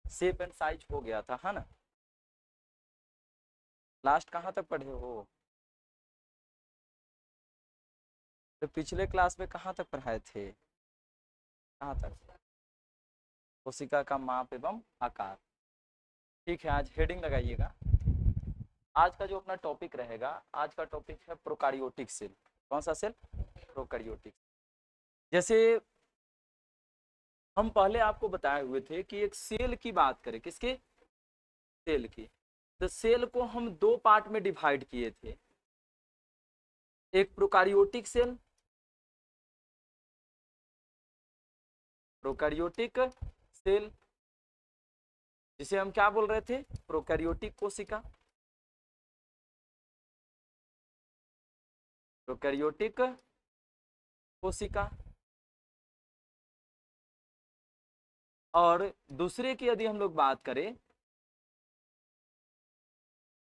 Shape and size हो गया था, है ना। लास्ट कहाँ तक पढ़े हो? तो पिछले क्लास में कहाँ तक पढ़ाए थे? कहाँ तक? कोशिका का माप एवं आकार। ठीक है, आज हेडिंग लगाइएगा। आज का जो अपना टॉपिक रहेगा, आज का टॉपिक है प्रोकारियोटिक सेल। कौन सा सेल? प्रोकारियोटिक। जैसे हम पहले आपको बताए हुए थे कि एक सेल की बात करें, किसके? सेल की। तो सेल को हम दो पार्ट में डिवाइड किए थे, एक प्रोकारियोटिक सेल, प्रोकारियोटिक सेल, जिसे हम क्या बोल रहे थे? प्रोकारियोटिक कोशिका। प्रोकारियोटिक कोशिका। और दूसरे की यदि हम लोग बात करें,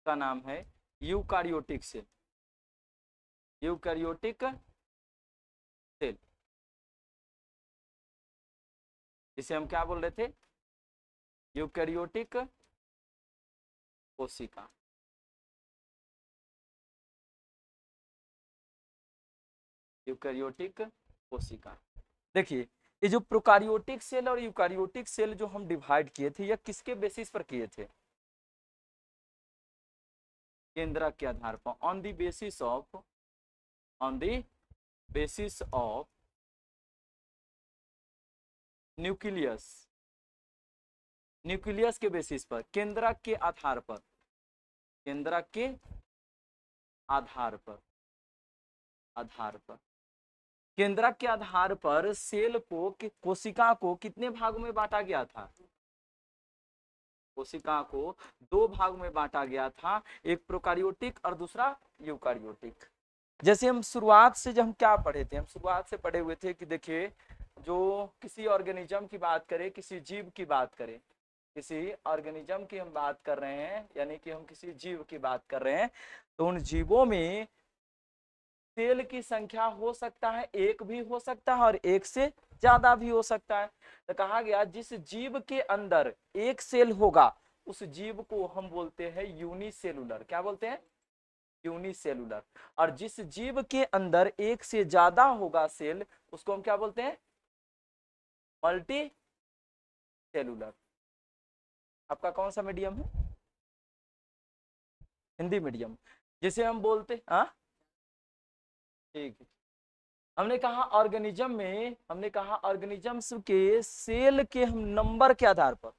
का नाम है यूकारियोटिक सेल। यूकारियोटिक सेल, जिसे हम क्या बोल रहे थे? यूकारियोटिक कोशिका। यूकारियोटिक कोशिका। देखिए, ये जो प्रोकारियोटिक सेल और यूकारियोटिक सेल जो हम डिवाइड किए थे, यह किसके बेसिस पर किए थे? केंद्रक के आधार पर, on the basis of, on the basis of nucleus. Nucleus के बेसिस पर, केंद्रक के आधार पर, केंद्रक के आधार पर, आधार पर, केंद्रक के आधार पर सेल को, कोशिका को कितने भागों में बांटा गया था? कोशिका को दो भाग में बांटा गया था, एक प्रोकारियोटिक और दूसरा यूकारियोटिक। जैसे हम शुरुआत से, जब हम क्या पढ़े थे, हम शुरुआत से पढ़े हुए थे कि देखिए, जो किसी ऑर्गेनिज्म की बात करें, किसी जीव की बात करें, किसी ऑर्गेनिज्म की हम बात कर रहे हैं, यानी कि हम किसी जीव की बात कर रहे हैं, तो उन जीवों में सेल की संख्या हो सकता है एक भी हो सकता है और एक से ज्यादा भी हो सकता है। तो कहा गया जिस जीव के अंदर एक सेल होगा, उस जीव को हम बोलते हैं यूनिसेलुलर। क्या बोलते हैं? यूनिसेलुलर। और जिस जीव के अंदर एक से ज्यादा होगा सेल, उसको हम क्या बोलते हैं? Multi cellular. आपका कौन सा मीडियम है? हिंदी मीडियम। जिसे हम बोलते, हाँ ठीक है। हमने कहा ऑर्गेनिज्म में, हमने कहा ऑर्गेनिजम्स के सेल के हम नंबर के आधार पर,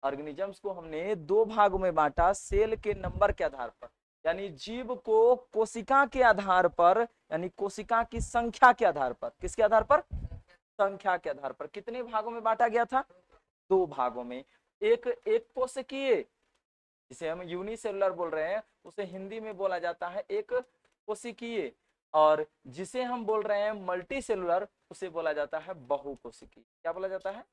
ऑर्गेनिजम्स को हमने दो भागों में बांटा सेल के नंबर के आधार पर, यानी जीव को कोशिका के आधार पर, यानी कोशिका की संख्या के आधार पर। किसके आधार पर? संख्या के आधार पर। कितने भागों में बांटा गया था? दो भागों में। एक एक कोशिकीय, जिसे हम यूनिसेलुलर बोल रहे हैं, उसे हिंदी में बोला जाता है एक कोशिकीय, और जिसे हम बोल रहे हैं मल्टी सेलुलर, उसे बोला जाता है बहुकोशिकीय। क्या बोला जाता है?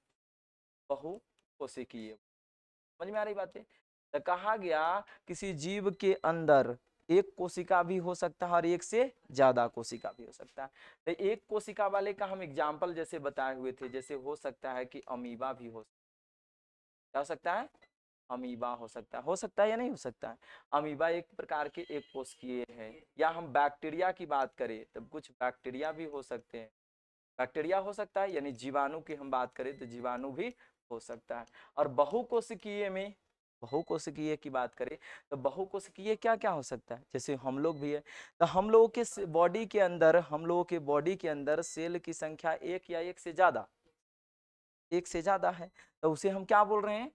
बहुकोशिकीय। समझ में आ रही बात है? तो कहा गया किसी जीव के अंदर एक कोशिका भी हो सकता है और एक से ज्यादा कोशिका भी हो सकता है। तो एक कोशिका वाले का हम एग्जाम्पल जैसे बताए हुए थे, जैसे हो सकता है कि अमीबा भी हो सकता है, अमीबा हो सकता है या नहीं हो सकता है? अमीबा एक प्रकार के एक कोशिकीय है। या हम बैक्टीरिया की बात करें, तब कुछ बैक्टीरिया भी हो सकते हैं, बैक्टीरिया हो सकता है, यानी जीवाणु की हम बात करें तो जीवाणु भी हो सकता है। और बहुकोशिकीय में, बहुकोशिकीय की बात करें तो बहुकोशिकीय क्या क्या हो सकता है? जैसे हम लोग भी है, तो हम लोगों के बॉडी के अंदर, हम लोगों के बॉडी के अंदर सेल की संख्या एक या एक से ज्यादा, एक से ज्यादा है, तो उसे हम क्या बोल रहे हैं?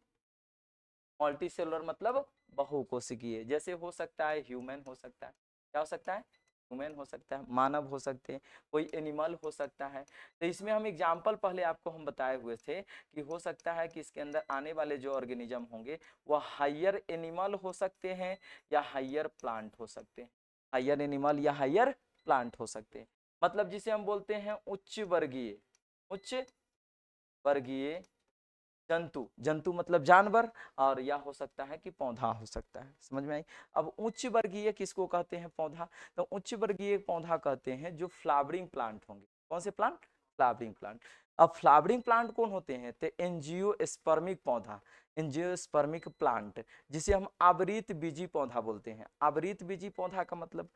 मल्टी सेलुलर, मतलब बहुकोशिकीय। जैसे हो सकता है ह्यूमन हो सकता है, क्या हो सकता है? ह्यूमन हो सकता है, मानव हो सकते हैं, कोई एनिमल हो सकता है। तो इसमें हम एग्जाम्पल पहले आपको हम बताए हुए थे कि हो सकता है कि इसके अंदर आने वाले जो ऑर्गेनिज्म होंगे वह हायर एनिमल हो सकते हैं या हायर प्लांट हो सकते हैं, हायर एनिमल या हायर प्लांट हो सकते हैं। मतलब जिसे हम बोलते हैं उच्च वर्गीय, उच्च वर्गीय जंतु, जंतु मतलब जानवर, और या हो सकता है कि पौधा हो सकता है। समझ में आई? अब उच्च वर्गीय किसको कहते हैं? पौधा। तो उच्च वर्गीय पौधा कहते हैं जो फ्लावरिंग प्लांट होंगे। कौन से प्लांट? Flowering plant. अब फ्लावरिंग प्लांट कौन होते हैं? तो एंजियोस्पर्मिक पौधा, एंजियोस्पर्मिक प्लांट, जिसे हम आवृत बीजी पौधा बोलते हैं। आवृत बीजी पौधा का मतलब,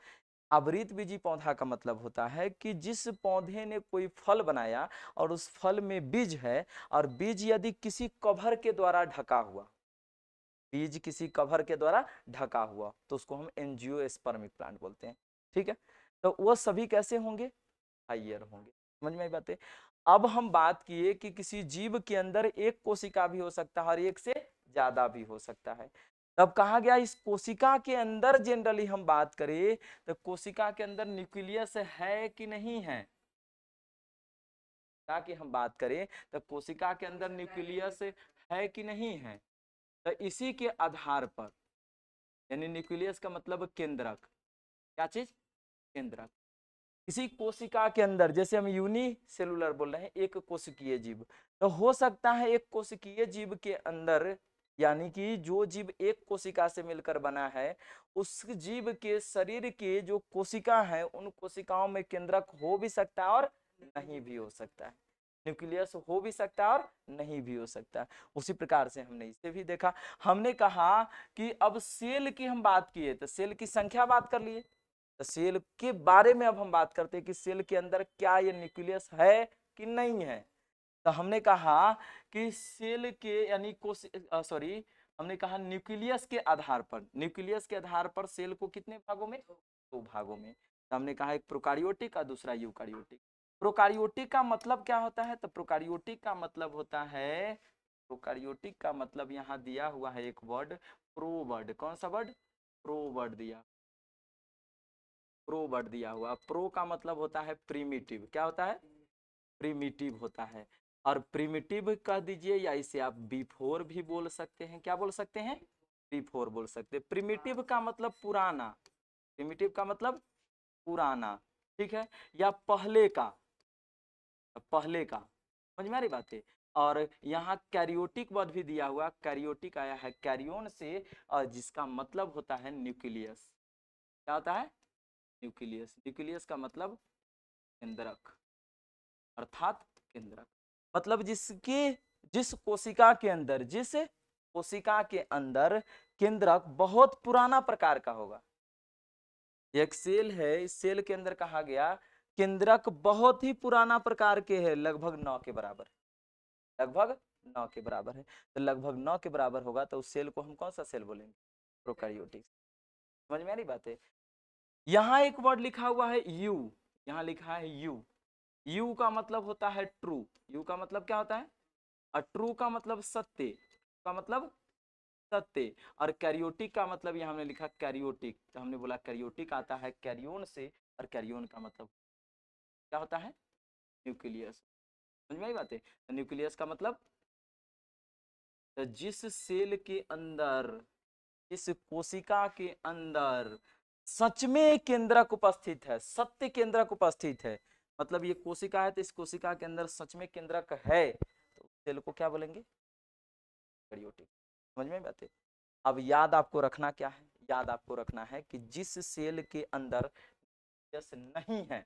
आवृत बीजी पौधा का मतलब होता है कि जिस पौधे ने कोई फल बनाया और उस फल में बीज है, और बीज यदि किसी कवर के द्वारा ढका हुआ, बीज किसी कवर के द्वारा ढका हुआ, तो उसको हम एंजियोस्पर्मिक प्लांट बोलते हैं। ठीक है, तो वो सभी कैसे होंगे? हाइयर होंगे। समझ में आई बातें? अब हम बात किए कि किसी जीव के अंदर एक कोशिका भी हो सकता है और एक से ज्यादा भी हो सकता है। तब कहा गया इस कोशिका के अंदर जनरली हम बात करें तो कोशिका के अंदर न्यूक्लियस है कि नहीं है? ताकि हम बात करें तो कोशिका के अंदर न्यूक्लियस है कि नहीं है? तो इसी के आधार पर, यानी न्यूक्लियस का मतलब केंद्रक, क्या चीज? केंद्रक। इसी कोशिका के अंदर, जैसे हम यूनिसेलुलर बोल रहे हैं, एक कोशिकीय जीव, तो हो सकता है एक कोशिकीय जीव के अंदर, यानी कि जो जीव एक कोशिका से मिलकर बना है, उस जीव के शरीर के जो कोशिका है, उन कोशिकाओं में केंद्रक हो भी सकता है और नहीं भी हो सकता है, न्यूक्लियस हो भी सकता है और नहीं भी हो सकता है। उसी प्रकार से हमने इसे भी देखा। हमने कहा कि अब सेल की हम बात किए तो सेल की संख्या बात कर लिए, तो सेल के बारे में अब हम बात करते हैं कि सेल के अंदर क्या ये न्यूक्लियस है कि नहीं है। तो हमने कहा कि सेल के यानी सॉरी, हमने कहा न्यूक्लियस के आधार पर, न्यूक्लियस के आधार पर सेल को कितने भागों में? दो भागों में। तो हमने कहा एक प्रोकारियोटिक और दूसरा यूकारियोटिक। प्रोकारियोटिक का मतलब क्या होता है? तो प्रोकारियोटिक का मतलब होता है, प्रोकारियोटिक का मतलब यहाँ दिया हुआ है एक वर्ड, प्रो वर्ड। कौन सा वर्ड? प्रो वर्ड दिया, प्रो वर्ड दिया हुआ। प्रो का मतलब होता है प्रीमिटिव। क्या होता है? प्रीमिटिव होता है। और प्रीमिटिव कह दीजिए, या इसे आप बिफोर भी बोल सकते हैं। क्या बोल सकते हैं? बिफोर बोल सकते हैं। प्रीमिटिव का मतलब पुराना, प्रीमिटिव का मतलब पुराना, ठीक है, या पहले का, पहले का। समझ में आ रही बात है? और यहाँ कैरियोटिक वर्ड भी दिया हुआ, कैरियोटिक आया है कैरियोन से, और जिसका मतलब होता है न्यूक्लियस। क्या होता है? न्यूक्लियस। न्यूक्लियस का मतलब केंद्रक, अर्थात केंद्रक। मतलब जिसके, जिस कोशिका के अंदर, जिस कोशिका के अंदर केंद्रक बहुत पुराना प्रकार का होगा। एक सेल है, इस सेल के अंदर कहा गया केंद्रक बहुत ही पुराना प्रकार के है, लगभग 9 के बराबर, लगभग 9 के बराबर है। तो लगभग 9 के बराबर होगा तो उस सेल को हम कौन सा सेल बोलेंगे? प्रोकैरियोटिक। समझ में आ रही बात है? यहाँ एक वर्ड लिखा हुआ है यू, यहाँ लिखा है यू। यू का मतलब होता है ट्रू। यू का मतलब क्या होता है? और ट्रू का मतलब सत्य, का मतलब सत्य। और कैरियोटिक का मतलब यहाँ हमने लिखा कैरियोटिक, तो हमने बोला कैरियोटिक आता है कैरियोन से, और कैरियोन का मतलब क्या होता है? न्यूक्लियस। समझ में आई बात है? तो न्यूक्लियस का मतलब, तो जिस सेल के अंदर, इस कोशिका के अंदर सच में केंद्रक उपस्थित है, सत्य केंद्रक उपस्थित है, मतलब ये कोशिका है तो इस कोशिका के अंदर सच में केंद्रक है, तो सेल को क्या बोलेंगे? कैरियोटिक। समझ में बात है? अब याद आपको रखना क्या है? याद आपको रखना है कि जिस सेल के अंदर यस नहीं है,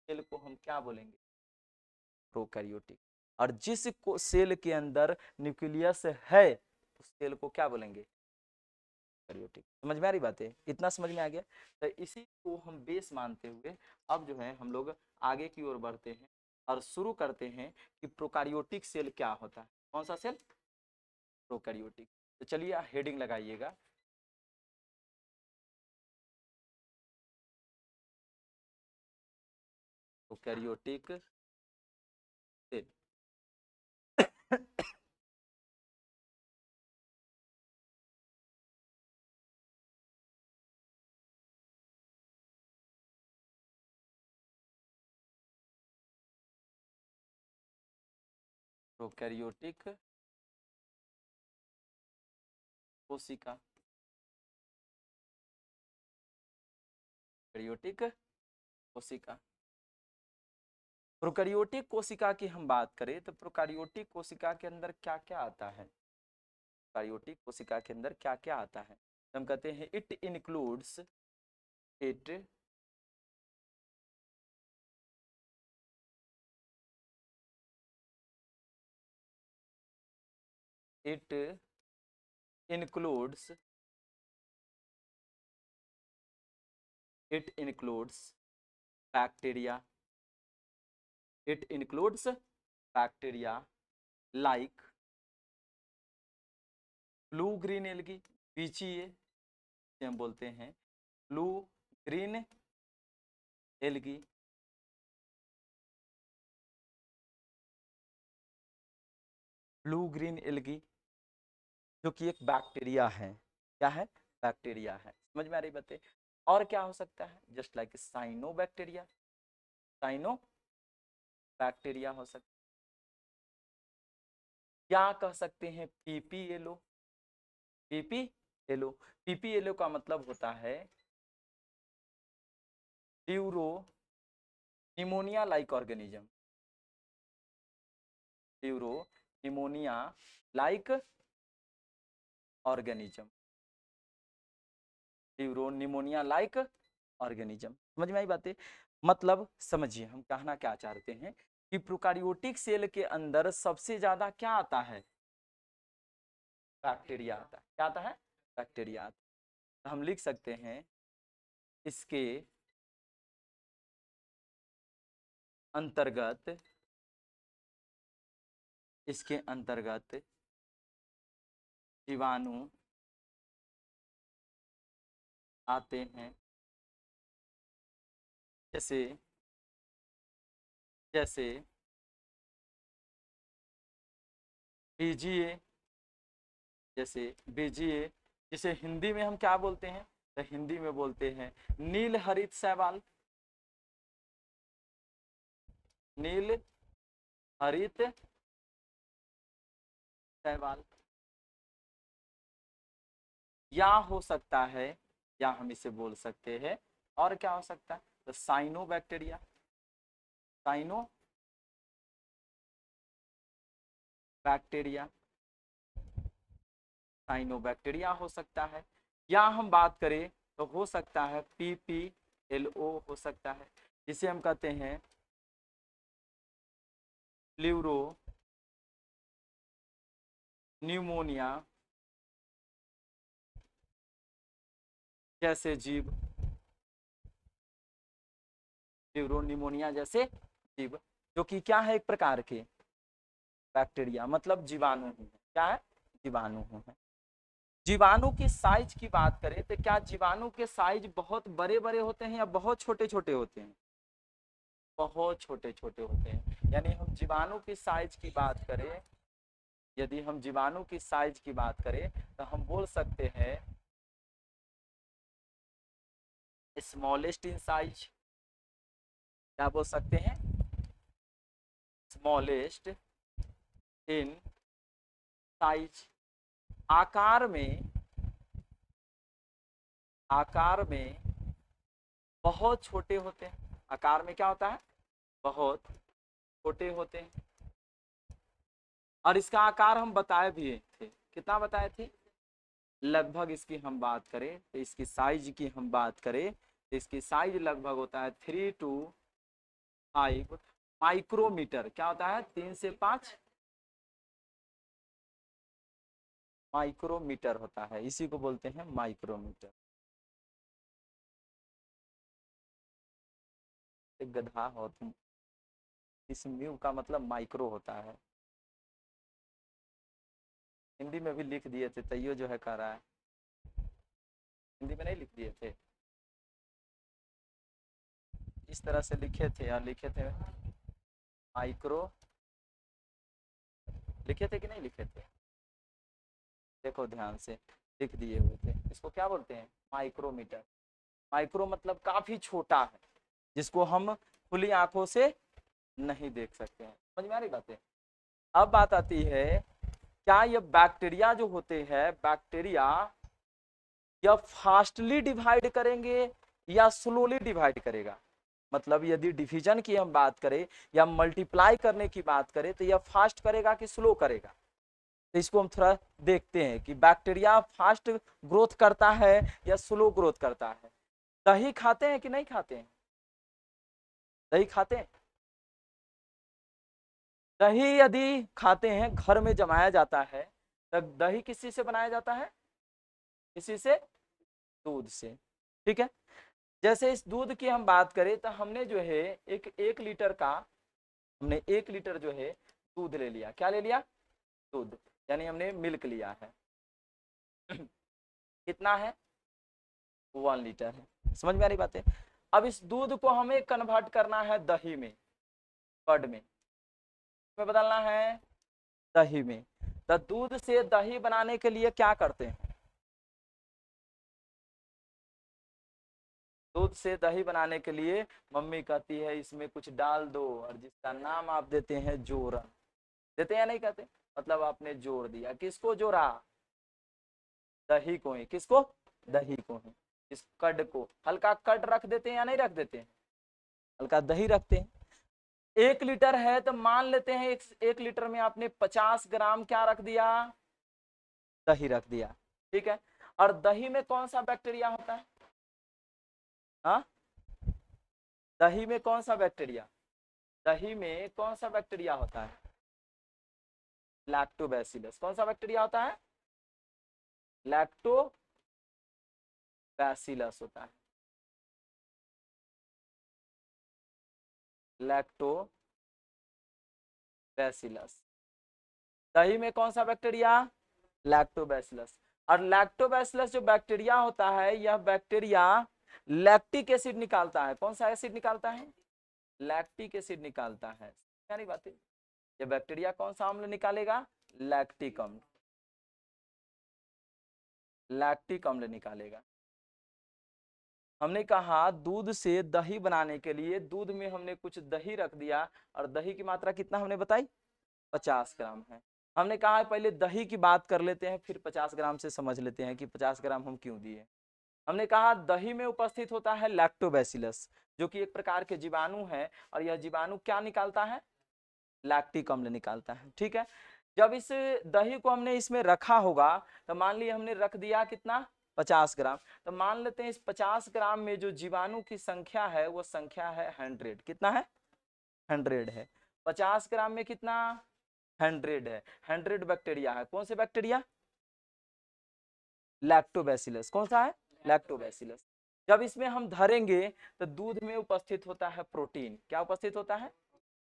सेल को हम क्या बोलेंगे? प्रोकैरियोटिक। और जिस सेल के अंदर न्यूक्लियस है, उस सेल को क्या बोलेंगे? कैरियोटिक। समझ में आ रही बात है? इतना समझ में आ गया? तो इसी को हम बेस मानते हुए अब जो है हम लोग आगे की ओर बढ़ते हैं और शुरू करते हैं कि प्रोकैरियोटिक सेल क्या होता है। कौन सा सेल? प्रोकैरियोटिक। तो चलिए हेडिंग लगाइएगा, प्रोकैरियोटिक सेल। प्रोकैरियोटिक कोशिका, कैरियोटिक कोशिका। प्रोकैरियोटिक कोशिका की हम बात करें तो प्रोकैरियोटिक कोशिका के अंदर क्या क्या आता है? प्रोकैरियोटिक कोशिका के अंदर क्या क्या आता है? हम कहते हैं it includes, it it includes bacteria. It includes bacteria like blue green algae, BGA हम बोलते हैं blue green algae, blue green algae जो कि एक बैक्टीरिया है। क्या है? बैक्टीरिया है। समझ में आ रही बातें? और क्या हो सकता है? Just like cyanobacteria, cyanobacteria हो सकता है। क्या कह सकते हैं? पीपीएलओ, पीपीएलओ, पीपीएलओ का मतलब होता है furrow pneumonia like organism, furrow pneumonia like organism, furrow pneumonia like organism. समझ में आई बातें? मतलब समझिए हम कहना क्या चाहते हैं कि प्रोकैरियोटिक सेल के अंदर सबसे ज्यादा क्या आता है? बैक्टीरिया आता है। क्या आता है? बैक्टीरिया आता है। तो हम लिख सकते हैं इसके अंतर्गत, इसके अंतर्गत जीवाणु आते हैं, जैसे जैसे बीजीए, जैसे बीजीए, जिसे हिंदी में हम क्या बोलते हैं? तो हिंदी में बोलते हैं नील हरित शैवाल, नील हरित शैवाल। या हो सकता है, या हम इसे बोल सकते हैं, और क्या हो सकता है? तो cyanobacteria, cyanobacteria, cyanobacteria हो सकता है। या हम बात करें तो हो सकता है पीपीएलओ हो सकता है, जिसे हम कहते हैं प्लूरो न्यूमोनिया जैसे जीव, प्लूरो न्यूमोनिया जैसे जीव, जो कि क्या है? एक प्रकार के बैक्टीरिया, मतलब जीवाणु है। क्या है? जीवाणु है। जीवाणु की साइज की बात करें तो क्या जीवाणु के साइज बहुत बड़े बड़े होते हैं या बहुत छोटे छोटे होते हैं? बहुत छोटे छोटे होते हैं। यानी हम जीवाणु की साइज की बात करें, यदि हम जीवाणु की साइज की बात करें तो हम बोल सकते हैं स्मॉलेस्ट इन साइज। क्या बोल सकते हैं? Smallest in size. आकार में, आकार में बहुत छोटे होते हैं। आकार में क्या होता है? बहुत छोटे होते हैं। और इसका आकार हम बताए भी थे, कितना बताए थे? लगभग इसकी हम बात करें तो इसकी साइज की हम बात करें तो इसकी साइज लगभग होता है 3 to 5 माइक्रोमीटर। क्या होता है? 3 से 5 माइक्रोमीटर होता है, इसी को बोलते हैं माइक्रोमीटर। एक गधा हो तुम, इस म्यू का मतलब माइक्रो होता है। हिंदी में भी लिख दिए थे, तैयो जो है कह रहा है हिंदी में नहीं लिख दिए थे, इस तरह से लिखे थे या लिखे थे माइक्रो, लिखे थे कि नहीं लिखे थे? देखो ध्यान से, लिख दिए हुए थे। इसको क्या बोलते हैं? माइक्रोमीटर। माइक्रो मतलब काफी छोटा है, जिसको हम खुली आंखों से नहीं देख सकते हैं। समझ में आ रही बातें? अब बात आती है, क्या ये बैक्टीरिया जो होते हैं, बैक्टीरिया या फास्टली डिवाइड करेंगे या स्लोली डिवाइड करेगा? मतलब यदि डिवीजन की हम बात करें या मल्टीप्लाई करने की बात करें तो यह फास्ट करेगा कि स्लो करेगा? तो इसको हम थोड़ा देखते हैं कि बैक्टीरिया फास्ट ग्रोथ करता है या स्लो ग्रोथ करता है। दही खाते हैं कि नहीं खाते हैं? दही खाते हैं? दही यदि खाते हैं, घर में जमाया जाता है तो दही किस चीज से बनाया जाता है? इसी से, दूध से। ठीक है, जैसे इस दूध की हम बात करें तो हमने जो है एक लीटर का, हमने 1 लीटर जो है दूध ले लिया। क्या ले लिया? दूध, यानी हमने मिल्क लिया है। कितना है? 1 लीटर है। समझ में आ रही बात है? अब इस दूध को हमें कन्वर्ट करना है दही में, कर्ड में बदलना है, दही में। तो दूध से दही बनाने के लिए क्या करते हैं? दूध से दही बनाने के लिए मम्मी कहती है इसमें कुछ डाल दो, और जिसका नाम आप देते हैं जोड़ा। देते हैं या नहीं कहते? मतलब आपने जोड़ दिया। किसको जोड़ा? दही को ही। किसको? दही को ही। इस कड को हल्का कड रख देते हैं या नहीं रख देते हैं? हल्का दही रखते हैं। 1 लीटर है तो मान लेते हैं एक लीटर में आपने 50 ग्राम क्या रख दिया? दही रख दिया। ठीक है, और दही में कौन सा बैक्टीरिया होता है? हाँ, दही में कौन सा बैक्टीरिया? दही में कौन सा बैक्टीरिया होता है? लैक्टोबैसिलस। कौन सा बैक्टीरिया होता है? लैक्टोबैसिलस होता है। लैक्टोबैसिलस। दही में कौन सा बैक्टीरिया? लैक्टोबैसिलस। और लैक्टोबैसिलस जो बैक्टीरिया होता है, यह बैक्टीरिया लैक्टिक एसिड निकालता है। कौन सा एसिड निकालता है? लैक्टिक एसिड निकालता है। क्या नहीं बात है? ये बैक्टीरिया कौन सा अम्ल निकालेगा? लैक्टिक अम्ल। लैक्टिक अम्ल निकालेगा। हमने कहा दूध से दही बनाने के लिए दूध में हमने कुछ दही रख दिया, और दही की मात्रा कितना हमने बताई? 50 ग्राम है। हमने कहा पहले दही की बात कर लेते हैं, फिर 50 ग्राम से समझ लेते हैं कि 50 ग्राम हम क्यों दिए। हमने कहा दही में उपस्थित होता है लैक्टोबैसिलस, जो कि एक प्रकार के जीवाणु है, और यह जीवाणु क्या निकालता है? लैक्टिक अम्ल निकालता है। ठीक है, जब इस दही को हमने इसमें रखा होगा तो मान लिया हमने रख दिया कितना? 50 ग्राम। तो मान लेते हैं इस 50 ग्राम में जो जीवाणु की संख्या है वो संख्या है 100। कितना है? 100 है। 50 ग्राम में कितना? 100 है। 100 बैक्टीरिया है। कौन से बैक्टीरिया? लैक्टोबैसिलस। कौन सा है? लैक्टोबैसिलस। जब इसमें हम धरेंगे तो दूध में उपस्थित होता है प्रोटीन। क्या उपस्थित होता है?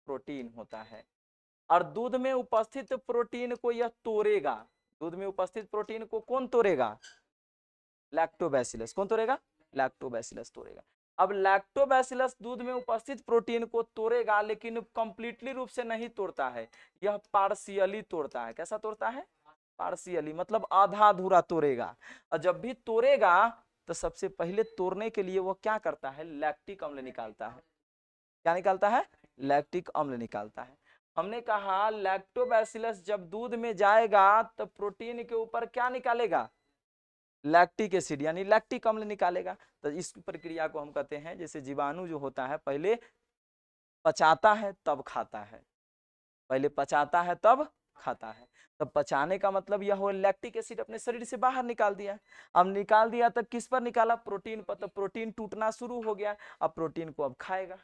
प्रोटीन होता है। और दूध में उपस्थित प्रोटीन को यह तोड़ेगा। दूध में उपस्थित प्रोटीन को कौन तोड़ेगा? लैक्टोबैसिलस। कौन तोड़ेगा? लैक्टोबैसिलस तोड़ेगा। अब लैक्टोबैसिलस दूध में उपस्थित प्रोटीन को तोड़ेगा, लेकिन कंप्लीटली रूप से नहीं तोड़ता है, यह पार्शियली तोड़ता है। कैसा तोड़ता है? पार्शियली, मतलब आधा अधूरा तोड़ेगा। और जब भी तोड़ेगा तो सबसे पहले तोड़ने के लिए वो क्या करता है? लैक्टिक अम्ल निकालता है। क्या निकालता है? लैक्टिक अम्ल निकालता है। हमने कहा लैक्टोबैसिलस जब दूध में जाएगा तो प्रोटीन के ऊपर क्या निकालेगा? लैक्टिक एसिड, यानी लैक्टिक अम्ल निकालेगा। तो इस प्रक्रिया को हम कहते हैं, जैसे जीवाणु जो होता है पहले पचाता है तब खाता है। पहले पचाता है तब खाता है। तब पचाने का मतलब यह हो लैक्टिक एसिड अपने शरीर से बाहर निकाल दिया। अब निकाल दिया तो किस पर निकाला? प्रोटीन पर। तो प्रोटीन टूटना शुरू हो गया। अब प्रोटीन को अब खाएगा।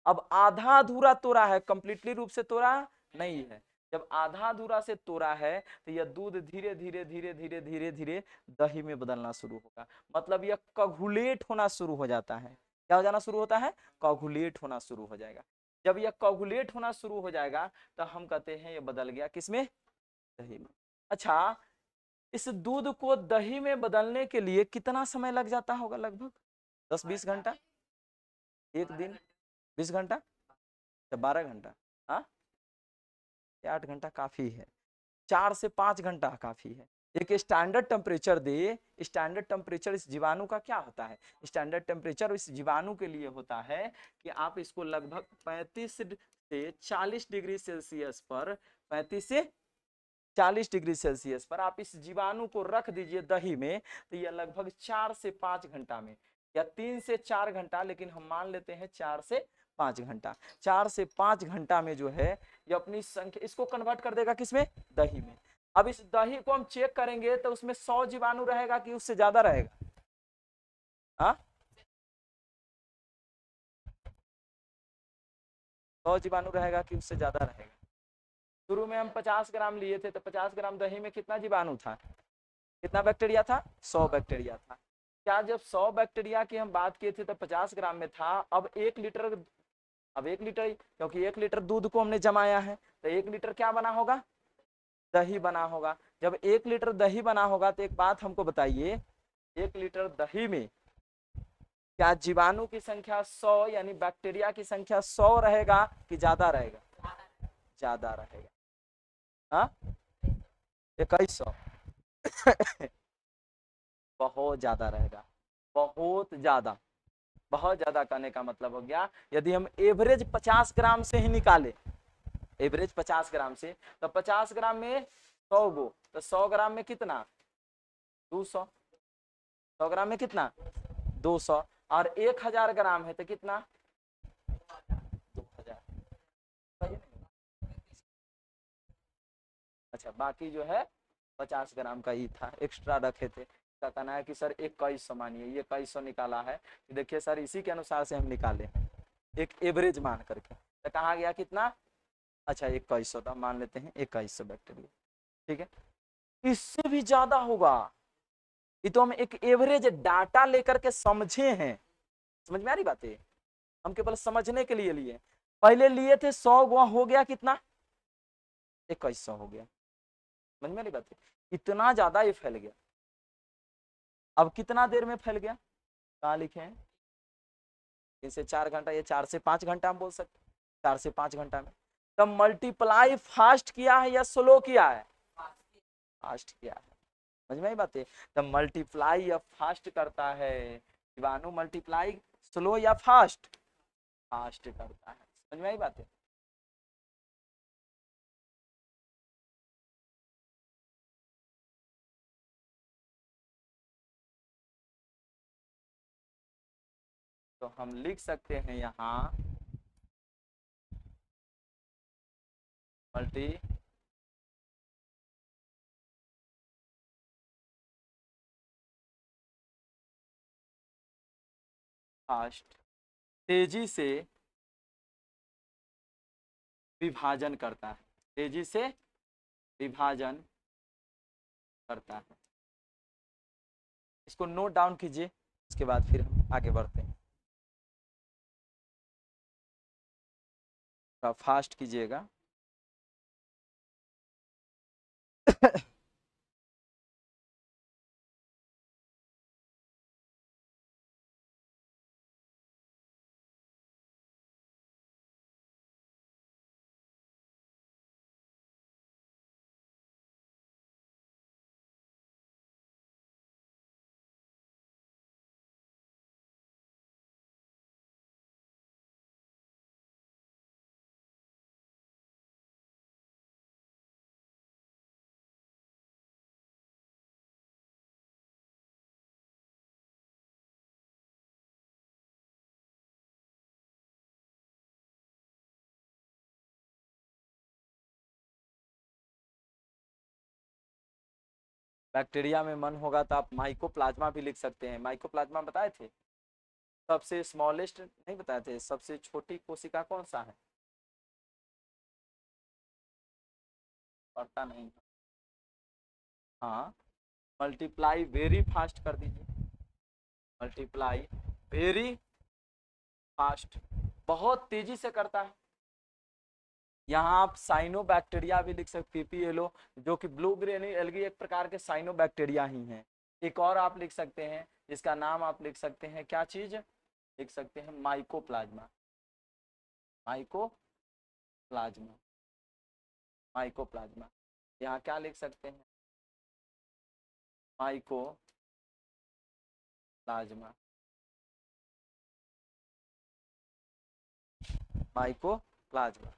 अब आधा अधूरा तोड़ा है, कंप्लीटली रूप से तोड़ा नहीं है। जब आधा अधूरा से तोड़ा है तो यह दूध धीरे धीरे धीरे धीरे धीरे धीरे दही में बदलना शुरू होगा। मतलब यह कॉगुलेट होना शुरू हो जाता है। क्या हो जाना शुरू होता है? कॉगुलेट होना शुरू हो जाएगा। जब यह कॉगुलेट होना शुरू हो जाएगा तो हम कहते हैं यह बदल गया किसमें? दही में। अच्छा, इस दूध को दही में बदलने के लिए कितना समय लग जाता होगा? लगभग 10-20 घंटा? एक दिन 20 घंटा या 12 घंटा? हाँ, 8 घंटा काफी है। 4 से 5 घंटा काफी है। एक स्टैंडर्ड टेम्परेचर दे। स्टैंडर्ड टेम्परेचर इस जीवाणु का क्या होता है? स्टैंडर्ड टेम्परेचर इस जीवाणु के लिए होता है कि आप इसको लगभग 35 से 40 डिग्री सेल्सियस पर, 35 से 40 डिग्री सेल्सियस पर आप इस जीवाणु को रख दीजिए दही में, तो यह लगभग 4 से 5 घंटा में, या 3 से 4 घंटा, लेकिन हम मान लेते हैं 4 से 5 घंटा। 4 से 5 घंटा में जो है ये अपनी संख्या, इसको कन्वर्ट कर देगा किसमें? दही में। अब इस दही को हम चेक करेंगे तो उसमें 100 जीवाणु रहेगा कि उससे ज्यादा रहेगा? हाँ, 100 जीवाणु रहेगा कि उससे ज्यादा रहेगा? शुरू में हम 50 ग्राम लिए थे, तो 50 ग्राम दही में कितना जीवाणु था, कितना बैक्टीरिया था, 100 बैक्टीरिया था। क्या जब 100 बैक्टीरिया की हम बात किए थे तो 50 ग्राम में था, अब 1 लीटर, अब 1 लीटर, क्योंकि 1 लीटर दूध को हमने जमाया है, तो 1 लीटर क्या बना होगा, दही बना होगा। जब 1 लीटर दही बना होगा तो एक बात हमको बताइए, 1 लीटर दही में क्या जीवाणु की संख्या 100 यानी बैक्टीरिया की संख्या 100 रहेगा कि ज्यादा रहेगा, ज्यादा रहेगा, हाँ 2100 बहुत ज्यादा रहेगा, बहुत ज्यादा, बहुत ज्यादा कहने का मतलब हो गया, यदि हम एवरेज 50 ग्राम से ही निकाले, एवरेज 50 ग्राम से, तो 50 ग्राम में 100 गो, तो 100 ग्राम में कितना 200, 100 ग्राम में कितना 200, और 1000 ग्राम है तो कितना 2000। अच्छा बाकी जो है 50 ग्राम का ही था, एक्स्ट्रा रखे थे। का कहना है कि सर 2100 मानिए, ये 2100 निकाला है, देखिए सर इसी के अनुसार से हम निकाले हैं, एक एवरेज मान करके, तो कहा गया कितना, अच्छा 2100 था, मान लेते हैं 2100 बैक्टीरिया, ठीक है। इससे भी ज्यादा होगा, ये तो हम एक एवरेज डाटा लेकर के समझे हैं, समझ में आ रही बात है, हम केवल समझने के लिए लिए, पहले लिए थे 100 गुआ हो गया कितना 2100 हो गया, समझ में आ रही बात है, इतना ज्यादा ये फैल गया। अब कितना देर में फैल गया, कहाँ लिखे हैं, 3 से 4 घंटा, ये 4 से 5 घंटा हम बोल सकते, 4 से 5 घंटा में। तब मल्टीप्लाई फास्ट किया है या स्लो किया है, फास्ट किया है, समझ में आई बात है। तब मल्टीप्लाई या फास्ट करता है, जीवाणु मल्टीप्लाई स्लो या फास्ट, फास्ट करता है, समझ में आई बात है। तो हम लिख सकते हैं यहाँ मल्टी फास्ट तेजी से विभाजन करता है, तेजी से विभाजन करता है, इसको नोट डाउन कीजिए, उसके बाद फिर हम आगे बढ़ते हैं, फास्ट कीजिएगा बैक्टीरिया में मन होगा तो आप माइकोप्लाज्मा भी लिख सकते हैं, माइकोप्लाज्मा बताए थे, सबसे स्मॉलेस्ट नहीं बताए थे, सबसे छोटी कोशिका कौन सा है, पता नहीं, हाँ मल्टीप्लाई वेरी फास्ट कर दीजिए, मल्टीप्लाई वेरी फास्ट, बहुत तेजी से करता है। यहाँ आप साइनोबैक्टीरिया भी लिख सकते, पीपीएलओ, जो कि ब्लू ग्रेन एल्गी एक प्रकार के साइनोबैक्टीरिया ही हैं। एक और आप लिख सकते हैं, इसका नाम आप लिख सकते हैं, क्या चीज लिख सकते हैं, माइकोप्लाज्मा, माइकोप्लाज्मा, माइकोप्लाज्मा, यहाँ क्या लिख सकते हैं, माइकोप्लाज्मा, माइकोप्लाज्मा।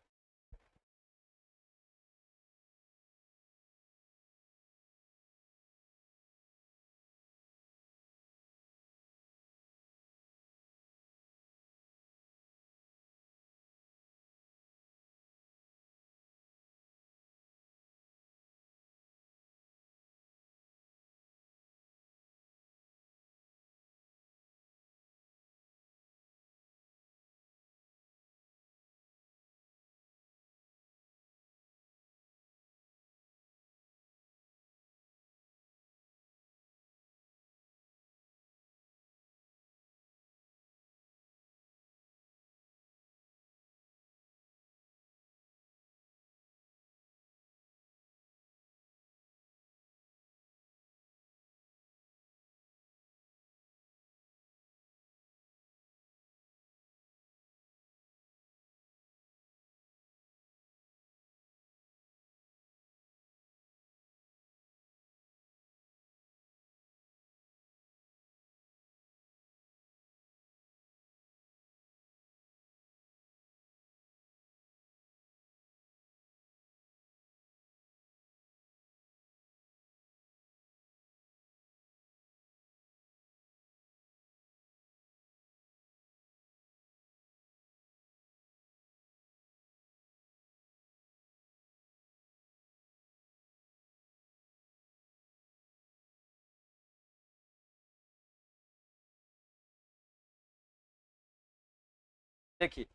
देखिए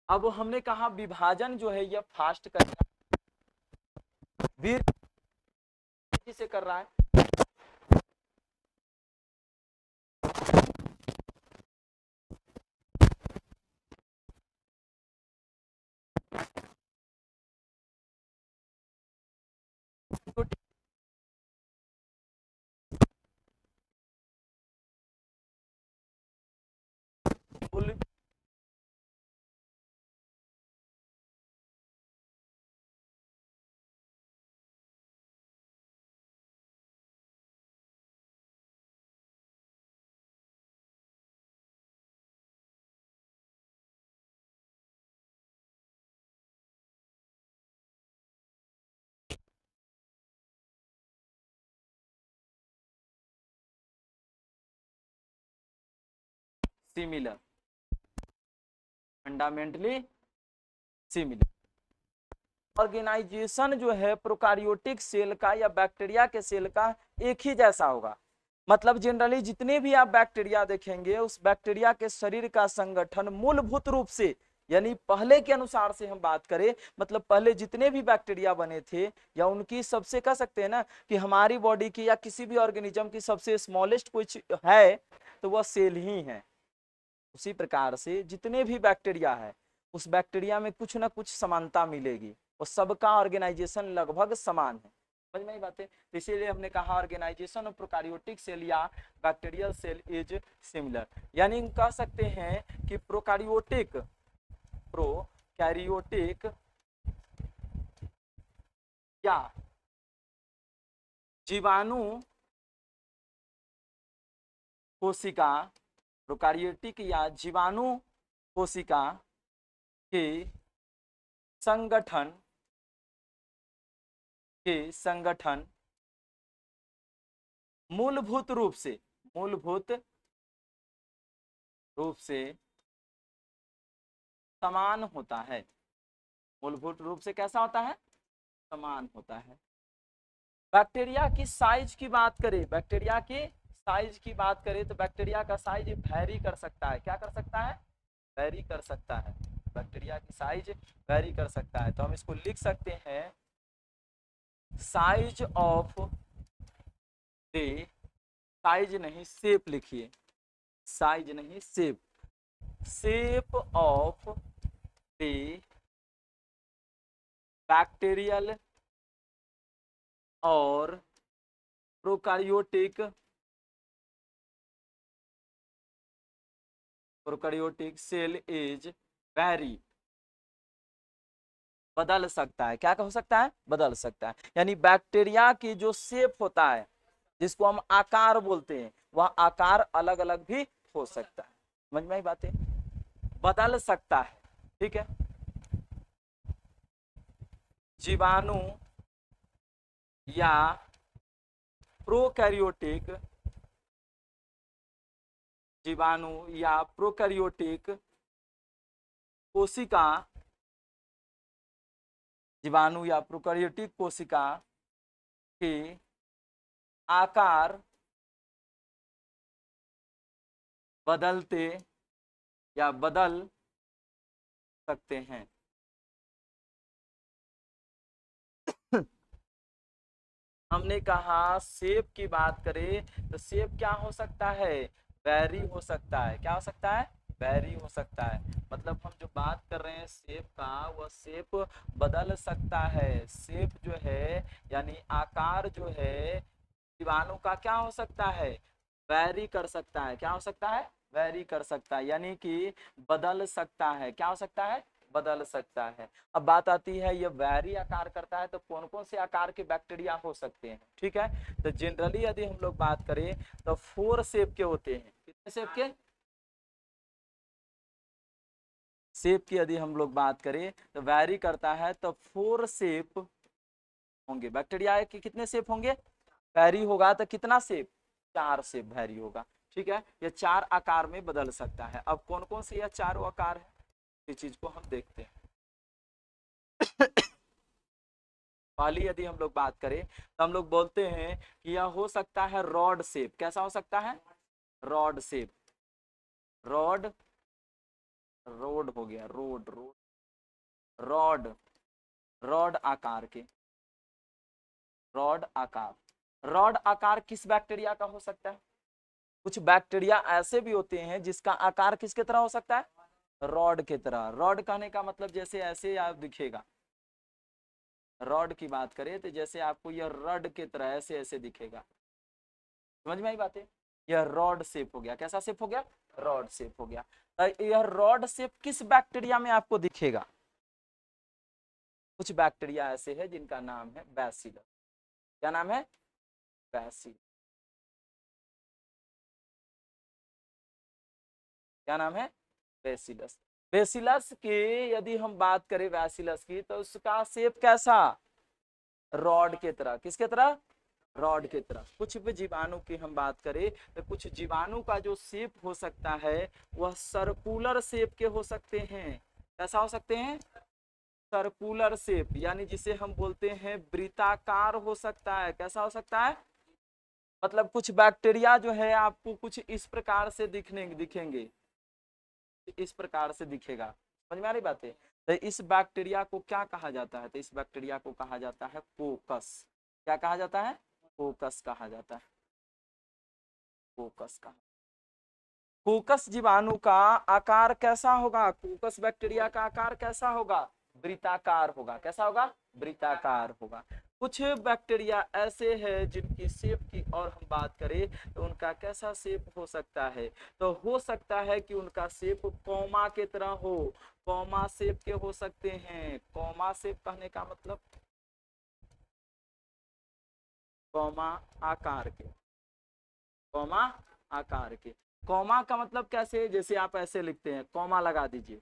अब हमने कहा विभाजन जो है यह फास्ट कर रहा है, वीर तेजी से कर रहा है। Similar, fundamentally similar. ऑर्गेनाइजेशन जो है प्रोकारियोटिक सेल का या बैक्टीरिया के सेल का एक ही जैसा होगा। मतलब जनरली जितने भी आप बैक्टीरिया देखेंगे उस बैक्टीरिया के शरीर का संगठन मूलभूत रूप से, यानी पहले के अनुसार से हम बात करें, मतलब पहले जितने भी बैक्टीरिया बने थे या उनकी सबसे कह सकते हैं ना कि हमारी बॉडी की या किसी भी ऑर्गेनिज्म की सबसे स्मॉलेस्ट कुछ है तो वह सेल ही है। उसी प्रकार से जितने भी बैक्टीरिया है उस बैक्टीरिया में कुछ ना कुछ समानता मिलेगी और सबका ऑर्गेनाइजेशन लगभग समान है। समझ में आई बातें? तो इसीलिए हमने कहा ऑर्गेनाइजेशन ऑफ प्रोकारियोटिक सेल या बैक्टीरियल सेल इज सिमिलर। यानी कह सकते हैं कि प्रोकारियोटिक या जीवाणु कोशिका, प्रोकारियोटिक या जीवाणु कोशिका के संगठन मूलभूत रूप से समान होता है। मूलभूत रूप से कैसा होता है? समान होता है। बैक्टीरिया की साइज की बात करें, बैक्टीरिया की साइज की बात करें तो बैक्टीरिया का साइज वैरी कर सकता है। क्या कर सकता है? वैरी कर सकता है। बैक्टीरिया की साइज वैरी कर सकता है। तो हम इसको लिख सकते हैं साइज ऑफ द, साइज नहीं शेप लिखिए, साइज नहीं shape, shape of the bacterial और प्रोकारियोटिक सेल इज वैरी, बदल सकता है। क्या हो सकता है? बदल सकता है। यानी बैक्टीरिया की जो शेप होता है जिसको हम आकार बोलते हैं वह आकार अलग अलग भी हो सकता है। समझ में आई बातें? बदल सकता है। ठीक है। जीवाणु या प्रोकैरियोटिक, जीवाणु या प्रोकैरियोटिक कोशिका, जीवाणु या प्रोकैरियोटिक कोशिका के आकार बदलते या बदल सकते हैं। हमने कहा शेप की बात करें तो शेप क्या हो सकता है? वैरी हो सकता है। क्या हो सकता है? वैरी हो सकता है। मतलब हम जो बात कर रहे हैं शेप का, वह शेप बदल सकता है। शेप जो है यानी आकार जो है जीवाणु का क्या हो सकता है? वैरी कर सकता है। क्या हो सकता है? वैरी कर सकता है, यानी कि बदल सकता है। क्या हो सकता है? बदल सकता है। अब बात आती है ये वैरी आकार करता है तो कौन कौन से आकार के बैक्टीरिया हो सकते हैं? ठीक है, तो जनरली यदि हम लोग बात करें तो 4 शेप के होते हैं। कितने शेप के? शेप की यदि हम लोग बात करें तो वैरी करता है तो 4 शेप होंगे। बैक्टीरिया के कितने शेप होंगे? वैरी होगा तो कितना शेप? 4 शेप वैरी होगा। ठीक है, ये 4 आकार में बदल सकता है। अब कौन कौन से यह 4 आकार है इस चीज को हम देखते हैं। पहली यदि हम लोग बात करें तो हम लोग बोलते हैं कि यह हो सकता है रॉड शेप। कैसा हो सकता है? Rod shape. रॉड रोड हो गया, रोड रोड, रॉड, रॉड आकार के, रॉड आकार, रॉड आकार किस बैक्टीरिया का हो सकता है? कुछ बैक्टीरिया ऐसे भी होते हैं जिसका आकार किसके तरह हो सकता है? रॉड की तरह। रॉड कहने का मतलब जैसे ऐसे आप दिखेगा, रॉड की बात करें तो जैसे आपको यह रॉड की तरह ऐसे ऐसे दिखेगा। समझ में आई बात है? यह रॉड शेप हो गया। कैसा शेप हो गया? रॉड शेप हो गया। यह रॉड शेप किस बैक्टीरिया में आपको दिखेगा? कुछ बैक्टीरिया ऐसे है जिनका नाम है बैसिलस। क्या नाम है? बैसिलस। क्या नाम है? बैसिलस। बैसिलस की यदि हम बात करें बैसिलस की, तो उसका शेप कैसा? रॉड के तरह। किसके तरह? रॉड की तरह। कुछ भी जीवाणु की हम बात करें तो कुछ जीवाणु का जो शेप हो सकता है वह सर्कुलर शेप के हो सकते हैं। कैसा हो सकते हैं? सर्कुलर शेप, यानी जिसे हम बोलते हैं वृत्ताकार हो सकता है। कैसा हो सकता है? मतलब कुछ बैक्टीरिया जो है आपको कुछ इस प्रकार से दिखेंगे, इस प्रकार से दिखेगा। समझ में आ रही बात है? तो इस बैक्टीरिया को क्या कहा जाता है? तो इस बैक्टीरिया को कहा जाता है कोकस। क्या कहा जाता है? कोकस कहा जाता है। कोकस का, कोकस जीवाणु का आकार कैसा होगा? कोकस बैक्टीरिया का आकार कैसा होगा? वृत्ताकार होगा। कैसा होगा? वृत्ताकार होगा। कुछ बैक्टीरिया ऐसे हैं जिनकी शेप की और हम बात करें तो उनका कैसा शेप हो सकता है? तो हो सकता है कि उनका शेप कौमा के तरह हो, कौमा शेप के हो सकते हैं। कौमा शेप कहने का मतलब कौमा आकार के, कौमा आकार के। कौमा का मतलब कैसे? जैसे आप ऐसे लिखते हैं, कौमा लगा दीजिए।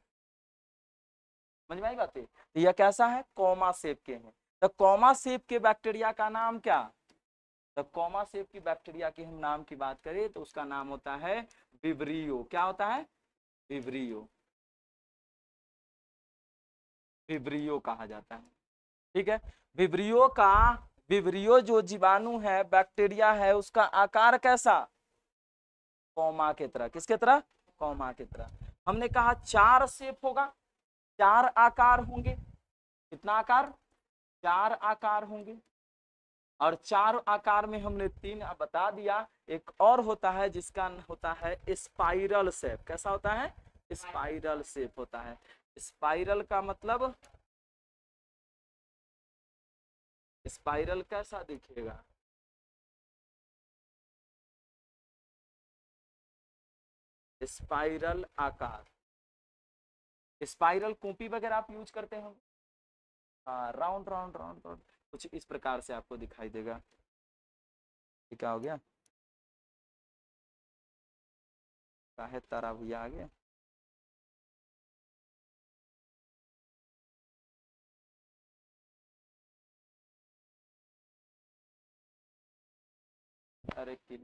समझ में आई बात है? तो यह कैसा है? कौमा शेप के हैं। तो कौमा शेप के बैक्टीरिया का नाम क्या? तो कौमा शेप की बैक्टीरिया की हम नाम की बात करें तो उसका नाम होता है विब्रियो। क्या होता है? विब्रियो। विब्रियो कहा जाता है। ठीक है। विब्रियो का, विब्रियो जो जीवाणु है, बैक्टीरिया है, उसका आकार कैसा? कौमा की तरह। किसके तरह? कौमा की तरह। हमने कहा चार शेप होगा, चार आकार होंगे। कितना आकार? चार आकार होंगे। और चार आकार में हमने तीन बता दिया। एक और होता है जिसका होता है स्पाइरल शेप। कैसा होता है? स्पाइरल शेप होता है। स्पाइरल का मतलब, स्पाइरल कैसा दिखेगा? स्पाइरल आकार। स्पाइरल कॉपी वगैरह आप यूज करते हो? हाँ, राउंड राउंड राउंड राउंड कुछ इस प्रकार से आपको दिखाई देगा। ये क्या हो गया? काहे तारा भैया आ गया? अरे कि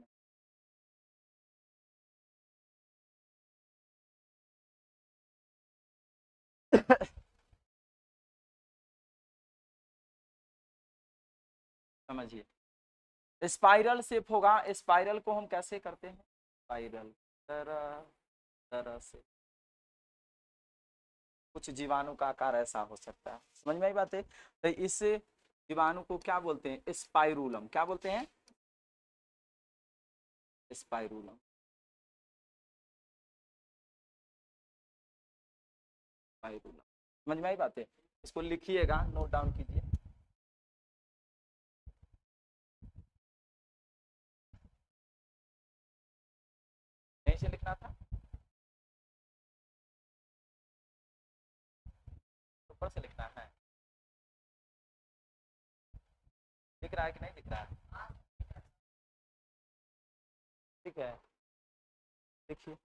समझिए, स्पाइरल शेप होगा। स्पाइरल को हम कैसे करते हैं? स्पाइरल तरह तरह से कुछ जीवाणु का आकार ऐसा हो सकता है। समझ में आई बात है? तो इस जीवाणु को क्या बोलते हैं? स्पाइरूलम। क्या बोलते हैं? स्पाइरूलम। स्पाइरूलम। समझ में आई बात है? इसको लिखिएगा, नोट डाउन कीजिए। यहीं से लिखना था, ऊपर से लिखना है। दिख रहा है कि नहीं दिख रहा है? ठीक है, देखिए।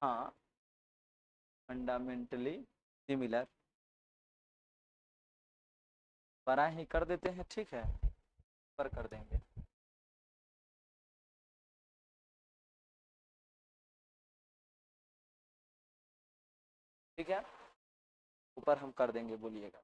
हाँ, फंडामेंटली सिमिलर, बड़ा ही कर देते हैं, ठीक है, पर कर देंगे। ठीक है, ऊपर हम कर देंगे, बोलिएगा।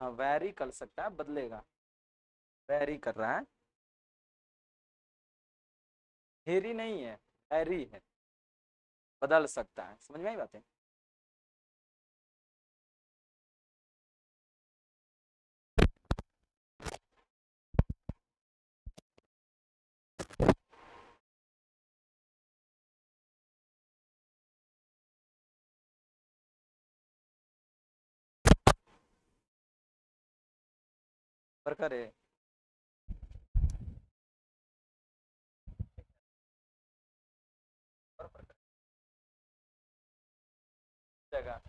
हाँ, वैरी कर सकता है, बदलेगा, वैरी कर रहा है, हेरी नहीं है, हैरी है, बदल सकता है, समझ में आई बातें। पर करे, पर जगह।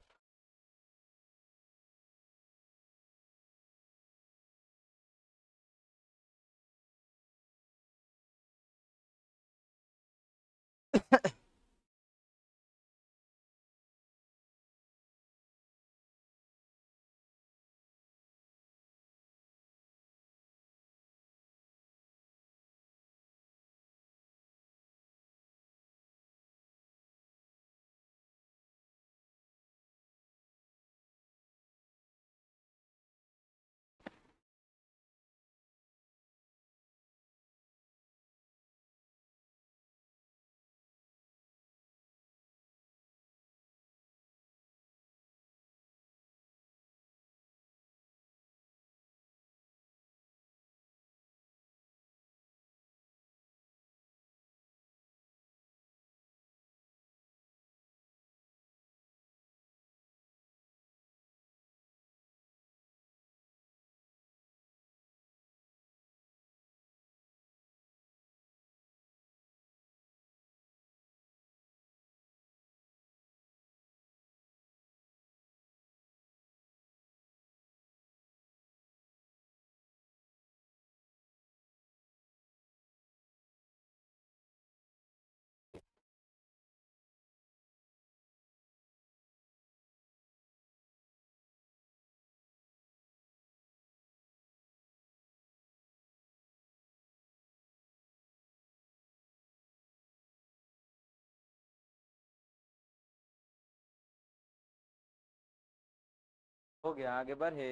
हो गया, आगे बढ़े।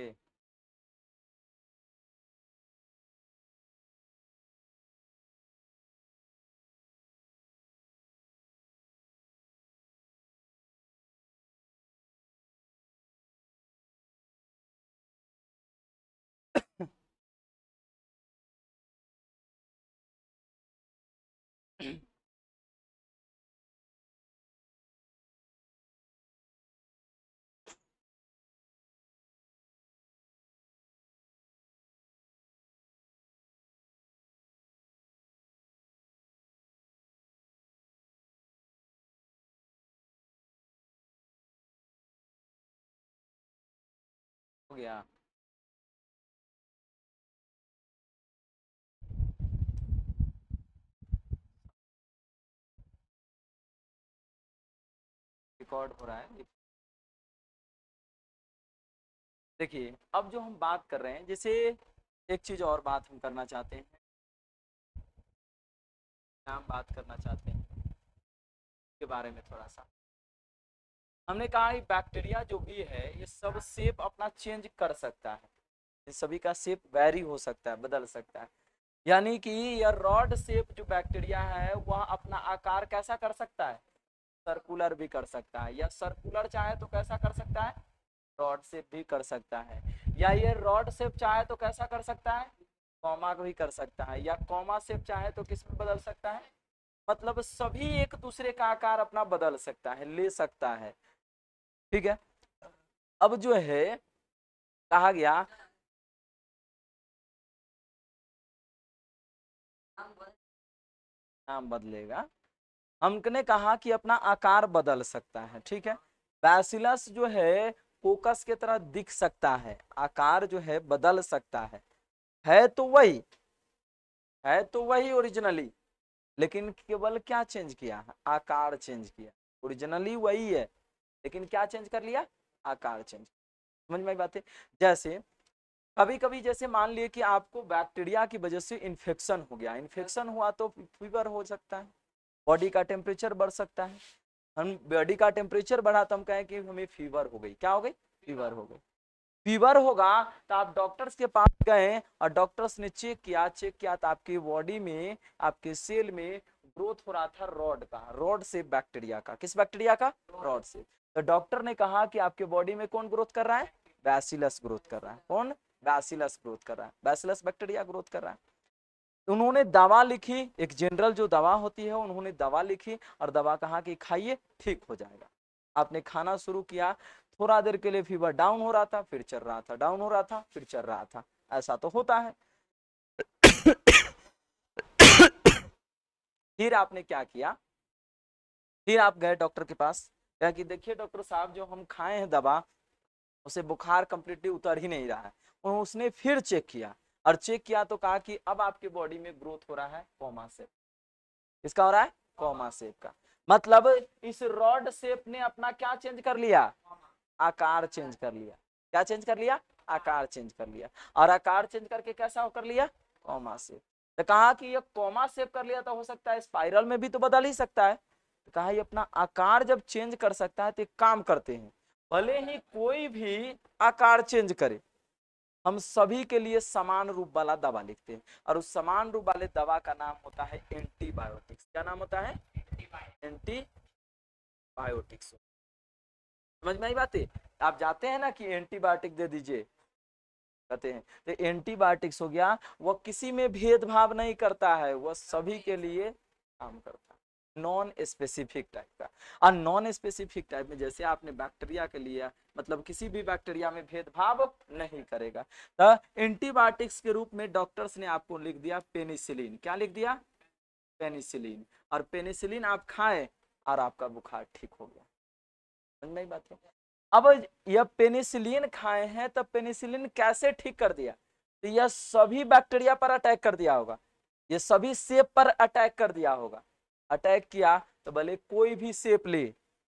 गया। रिकॉर्ड हो रहा है। देखिए अब जो हम बात कर रहे हैं, जैसे एक चीज और बात हम करना चाहते हैं, हम बात करना चाहते हैं के बारे में थोड़ा सा। हमने कहा कि बैक्टीरिया जो भी है ये सब शेप अपना चेंज कर सकता है, ये सभी का शेप वेरी हो सकता है, बदल सकता है। यानी कि यह रॉड शेप जो बैक्टीरिया है वह अपना आकार कैसा कर सकता है, सर्कुलर भी कर सकता है, या सर्कुलर चाहे तो कैसा कर सकता है, रॉड शेप भी कर सकता है, या ये रॉड शेप चाहे तो कैसा कर सकता है, कॉमा भी कर सकता है, या कॉमा शेप चाहे तो किस में बदल सकता है, मतलब सभी एक दूसरे का आकार अपना बदल सकता है, ले सकता है। ठीक है, अब जो है कहा गया नाम बदलेगा, हमने कहा कि अपना आकार बदल सकता है। ठीक है, बैसिलस जो है कोकस की तरह दिख सकता है, आकार जो है बदल सकता है तो वही, है तो वही ओरिजिनली, लेकिन केवल क्या चेंज किया है, आकार चेंज किया। ओरिजिनली वही है लेकिन क्या चेंज कर लिया, आकार चेंज। समझ में आई बात है। जैसे कभी कभी जैसे मान लिए कि आपको बैक्टीरिया की वजह से इन्फेक्शन हो गया, इन्फेक्शन हुआ तो फीवर हो सकता है, बॉडी का टेम्परेचर बढ़ सकता है। हम बॉडी का टेम्परेचर बढ़ा तो हम कहें कि हमें फीवर हो गई, क्या हो गई, फीवर हो गई। फीवर होगा तो आप डॉक्टर्स के पास गए और डॉक्टर्स ने चेक किया तो आपकी बॉडी में, आपके सेल में ग्रोथ हो रहा था रॉड का, रॉड से बैक्टीरिया का, किस बैक्टीरिया का, रॉड से। तो डॉक्टर ने कहा कि आपके बॉडी में कौन ग्रोथ कर रहा है, बैसिलस ग्रोथ कर रहा है। कौन, बैसिलस ग्रोथ कर रहा है, बैसिलस बैक्टीरिया ग्रोथ कर रहा है। उन्होंने दवा लिखी, एक जनरल जो दवा होती है उन्होंने दवा लिखी और दवा कहा कि खाइए ठीक हो जाएगा। आपने खाना शुरू किया, थोड़ा देर के लिए फीवर डाउन हो रहा था, फिर चल रहा था, डाउन हो रहा था, फिर चल रहा था, ऐसा तो होता है। फिर आपने क्या किया, फिर आप गए डॉक्टर के पास, कहा कि देखिए डॉक्टर साहब जो हम खाए हैं दवा उसे बुखार कंप्लीटली उतर ही नहीं रहा है। और उसने फिर चेक किया और चेक किया तो कहा कि अब आपके बॉडी में ग्रोथ हो रहा है कॉमा शेप। किसका हो रहा है, कॉमा शेप का। मतलब इस रॉड शेप ने अपना क्या चेंज कर लिया, आकार चेंज कर लिया। क्या चेंज कर लिया, आकार चेंज कर लिया। और आकार चेंज करके कैसा कर लिया, कॉमा शेप। तो कहा कि ये कॉमा शेप कर लिया तो हो सकता है स्पाइरल में भी तो बदल ही सकता है। तो कहा ये अपना आकार जब चेंज कर सकता है तो एक काम करते हैं, भले ही कोई भी आकार चेंज करे हम सभी के लिए समान रूप वाला दवा लिखते हैं, और उस समान रूप वाले दवा का नाम होता है एंटीबायोटिक्स। क्या नाम होता है, एंटीबायोटिक्स। समझ में आई बात है। आप जाते हैं ना कि एंटीबायोटिक दे दीजिए कहते हैं, तो एंटीबायोटिक्स हो गया, वह किसी में भेदभाव नहीं करता है, वह सभी के लिए काम करता है, नॉन स्पेसिफिक टाइप का। और नॉन स्पेसिफिक टाइप में जैसे आपने बैक्टीरिया के लिए, मतलब किसी भी बैक्टीरिया में भेदभाव नहीं करेगा। तो एंटीबायोटिक्स के रूप में डॉक्टर्स ने आपको लिख दिया पेनिसिलिन। क्या लिख दिया, पेनिसिलिन। और पेनिसिलिन आप खाएं और आपका बुखार ठीक हो गया। समझ में आई बात है। अब यह पेनिसिलिन खाए हैं तो पेनिसिलिन कैसे ठीक कर दिया, तो यह सभी बैक्टीरिया पर अटैक कर दिया होगा, ये सभी सेप पर अटैक कर दिया होगा। अटैक किया तो भले कोई भी सेप ले,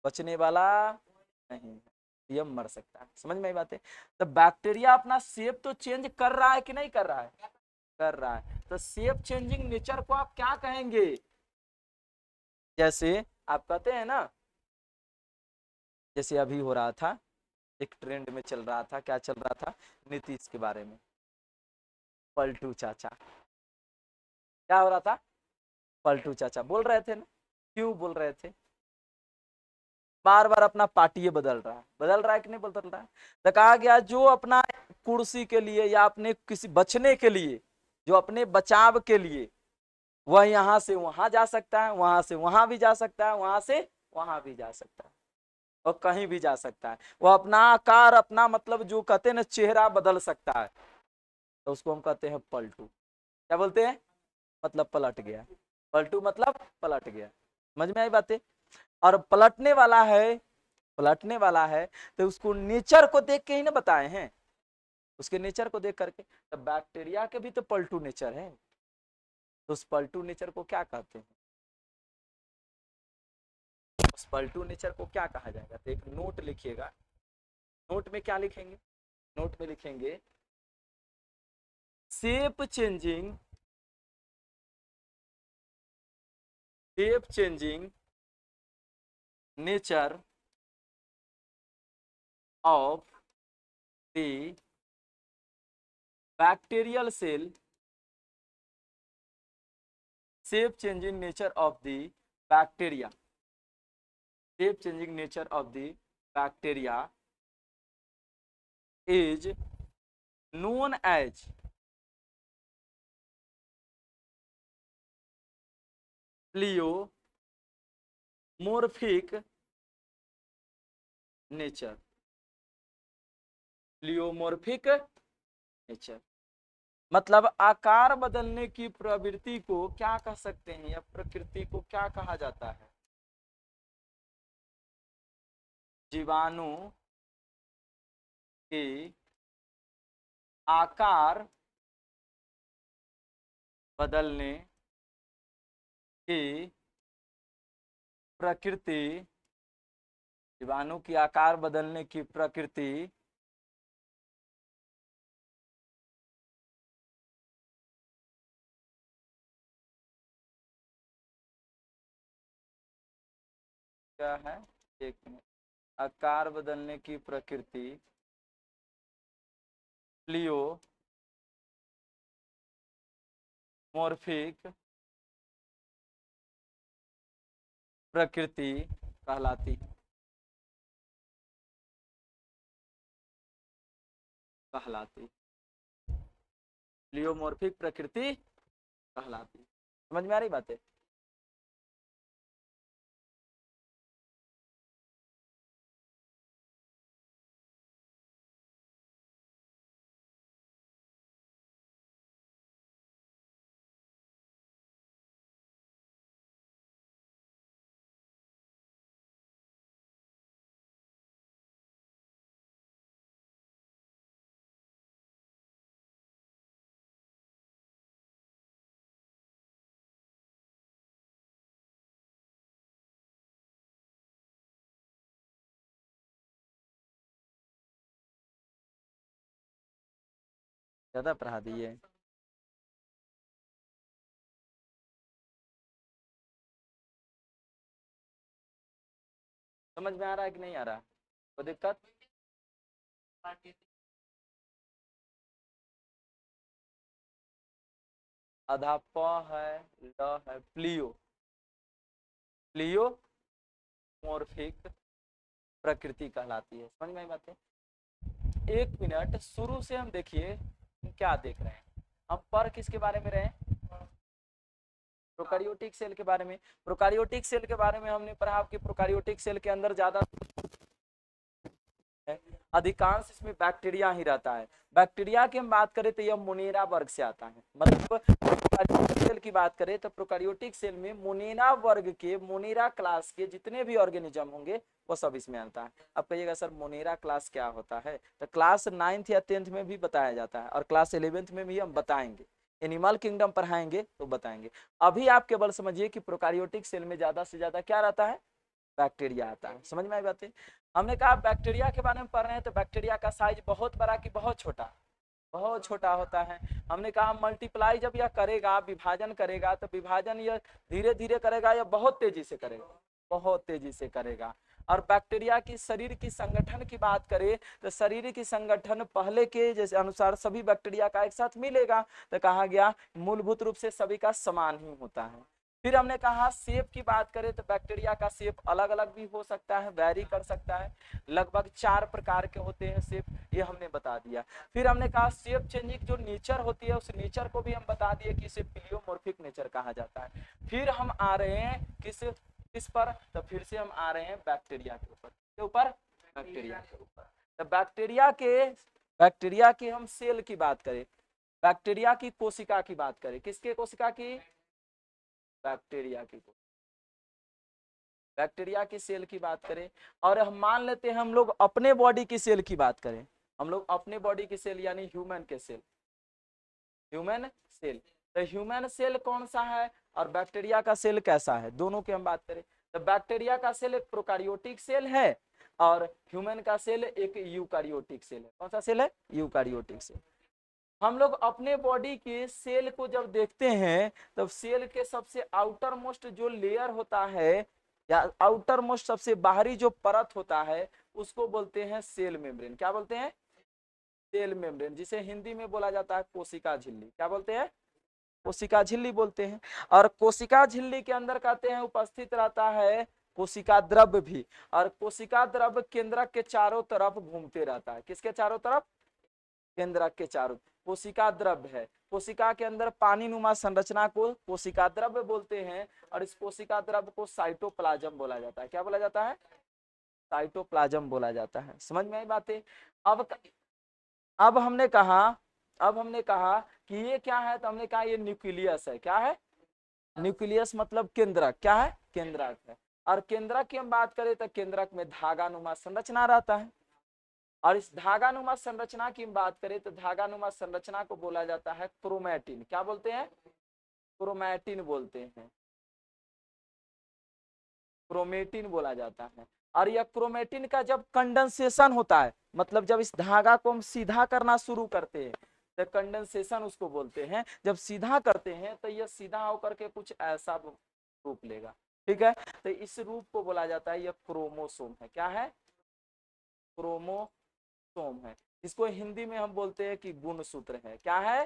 बचने वाला नहीं, यह मर सकता है। समझ में आई बात है। तो बैक्टीरिया अपना सेप तो चेंज कर रहा है कि नहीं कर रहा है, कर रहा है। तो सेप चेंजिंग नेचर को आप क्या कहेंगे, जैसे आप कहते हैं ना, जैसे अभी हो रहा था, एक ट्रेंड में चल रहा था, क्या चल रहा था, नीतीश के बारे में, पलटू चाचा। क्या हो रहा था, पलटू चाचा बोल रहे थे ना, क्यों बोल रहे थे, बार बार अपना पार्टी बदल रहा है कि नहीं बदल रहा है। तो कहा गया जो अपना कुर्सी के लिए या अपने किसी बचने के लिए, जो अपने बचाव के लिए, वह यहाँ से वहां जा सकता है, वहां से वहां भी जा सकता है, वहां से वहां भी जा सकता है, और कहीं भी जा सकता है। वो अपना आकार, अपना मतलब जो कहते हैं ना चेहरा बदल सकता है, तो उसको हम कहते हैं पलटू। क्या बोलते हैं, मतलब पलट गया, पलटू मतलब पलट गया। समझ में आई बातें। और पलटने वाला है, पलटने वाला है तो उसको नेचर को देख के ही ना बताए हैं, उसके नेचर को देख करके। तो बैक्टीरिया के भी तो पलटू नेचर है, तो उस पलटू नेचर को क्या कहते हैं, उस पलटू नेचर को क्या कहा जाएगा। तो एक नोट लिखिएगा, नोट में क्या लिखेंगे, नोट में लिखेंगे shape changing nature of the bacterial cell, shape changing nature of the bacteria, shape changing nature of the bacteria is known as pleomorphic nature, pleomorphic nature मतलब आकार बदलने की प्रवृत्ति को क्या कह सकते हैं, या प्रकृति को क्या कहा जाता है, जीवाणु के आकार बदलने की प्रकृति, जीवाणु की आकार बदलने की प्रकृति क्या है, एक मिनट, आकार बदलने की प्रकृति प्लियोमोर्फिक प्रकृति कहलाती प्लियोमोर्फिक प्रकृति कहलाती। समझ में आ रही बात है। ज्यादा पढ़ा दिए। समझ में आ रहा है कि नहीं आ रहा, कोई दिक्कत। आधा प है, ल है, प्लियोमोर्फिक प्रकृति कहलाती है। समझ में आई बात है। एक मिनट, शुरू से हम देखिए क्या देख रहे हैं, हम पर किसके बारे में रहे, प्रोकैरियोटिक सेल के बारे में। प्रोकैरियोटिक सेल के बारे में हमने पढ़ा कि प्रोकैरियोटिक सेल के अंदर ज्यादा अधिकांश इसमें बैक्टीरिया ही रहता है। बैक्टीरिया की हम बात करें तो यह मोनेरा वर्ग से आता है। मतलब प्रोकैरियोटिक सेल की बात करें तो प्रोकैरियोटिक सेल में मोनेरा वर्ग के, मोनेरा क्लास के जितने भी ऑर्गेनिज्म होंगे वो सब इसमें आता है। अब कहिएगा सर मोनेरा क्लास क्या होता है, तो क्लास 9th या 10th में भी बताया जाता है और क्लास 11th में भी हम बताएंगे, एनिमल किंगडम पढ़ाएंगे तो बताएंगे। अभी आप केवल समझिए कि प्रोकैरियोटिक सेल में ज्यादा से ज्यादा क्या रहता है, बैक्टीरिया आता है। समझ में आई बात है। हमने कहा बैक्टीरिया के बारे में पढ़ रहे हैं तो बैक्टीरिया का साइज बहुत बड़ा कि बहुत छोटा, बहुत छोटा होता है। हमने कहा मल्टीप्लाई जब यह करेगा, विभाजन करेगा, तो विभाजन यह धीरे धीरे करेगा या बहुत तेजी से करेगा, बहुत तेजी से करेगा। और बैक्टीरिया की शरीर की संगठन की बात करें तो शरीर की संगठन पहले के जैसे अनुसार सभी बैक्टीरिया का एक साथ मिलेगा, तो कहा गया मूलभूत रूप से सभी का समान ही होता है। फिर हमने कहा शेप की बात करें तो बैक्टीरिया का शेप अलग अलग भी हो सकता है, वैरी कर सकता है। लगभग 4 प्रकार के होते हैं शेप, ये हमने बता दिया। फिर हमने कहा शेप चेंजिंग जो नेचर होती है उस नेचर को भी हम बता दिए कि इसे प्लियोमॉर्फिक नेचर कहा जाता है। फिर हम आ रहे हैं किस पर, तो फिर से हम आ रहे हैं बैक्टीरिया के ऊपर, बैक्टीरिया के ऊपर। तो बैक्टीरिया की हम सेल की बात करें, बैक्टीरिया की कोशिका की बात करें, किसके कोशिका की, बैक्टीरिया की सेल की बात करें। और हम मान लेते हैं हम लोग अपने बॉडी की सेल की बात करें, हम लोग अपने बॉडी के सेल यानी ह्यूमन के सेल, ह्यूमन सेल। तो ह्यूमन सेल कौन सा है और बैक्टीरिया का सेल कैसा है, दोनों की हम बात करें तो बैक्टीरिया का सेल एक प्रोकैरियोटिक सेल है और ह्यूमन का सेल एक यूकैरियोटिक सेल है। कौन सा सेल है, यूकैरियोटिक सेल। हम लोग अपने बॉडी के सेल को जब देखते हैं तब सेल के सबसे आउटर मोस्ट जो लेयर होता है या आउटर मोस्ट सबसे बाहरी जो परत होता है उसको बोलते हैं सेल मेम्ब्रेन। क्या बोलते हैं, सेल मेम्ब्रेन, जिसे हिंदी में बोला जाता है कोशिका झिल्ली। क्या बोलते हैं, कोशिका झिल्ली बोलते हैं। और कोशिका झिल्ली के अंदर कहते हैं उपस्थित रहता है कोशिका द्रव्य भी, और कोशिका द्रव्य केंद्रक के चारों तरफ घूमते रहता है। किसके चारों तरफ, केंद्रक के चारों। कोशिका द्रव्य है, कोशिका के अंदर पानी नुमा संरचना को कोशिका द्रव्य बोलते हैं और इस कोशिका द्रव्य को साइटोप्लाज्म बोला जाता है। क्या बोला जाता है, साइटोप्लाज्म बोला जाता है। समझ में आई बातें। अब हमने कहा कि ये क्या है, तो हमने कहा ये न्यूक्लियस है। क्या है, न्यूक्लियस मतलब केंद्रक। क्या है, केंद्रक है। और केंद्रक की हम बात करें तो केंद्रक में धागानुमा संरचना रहता है। और इस धागानुमा संरचना की हम बात करें तो धागानुमा संरचना को बोला जाता है क्रोमैटिन। क्या बोलते हैं, क्रोमैटिन बोलते हैं, क्रोमेटिन बोला जाता है। और यह क्रोमेटिन का जब कंडेंसेशन होता है, मतलब जब इस धागा को हम सीधा करना शुरू करते हैं तो कंडेंसेशन उसको बोलते हैं। जब सीधा करते हैं तो यह सीधा होकर के कुछ ऐसा रूप लेगा। ठीक है, तो इस रूप को बोला जाता है यह क्रोमोसोम है। क्या है, क्रोमोसोम है। इसको हिंदी में हम बोलते हैं कि गुणसूत्र है। क्या है,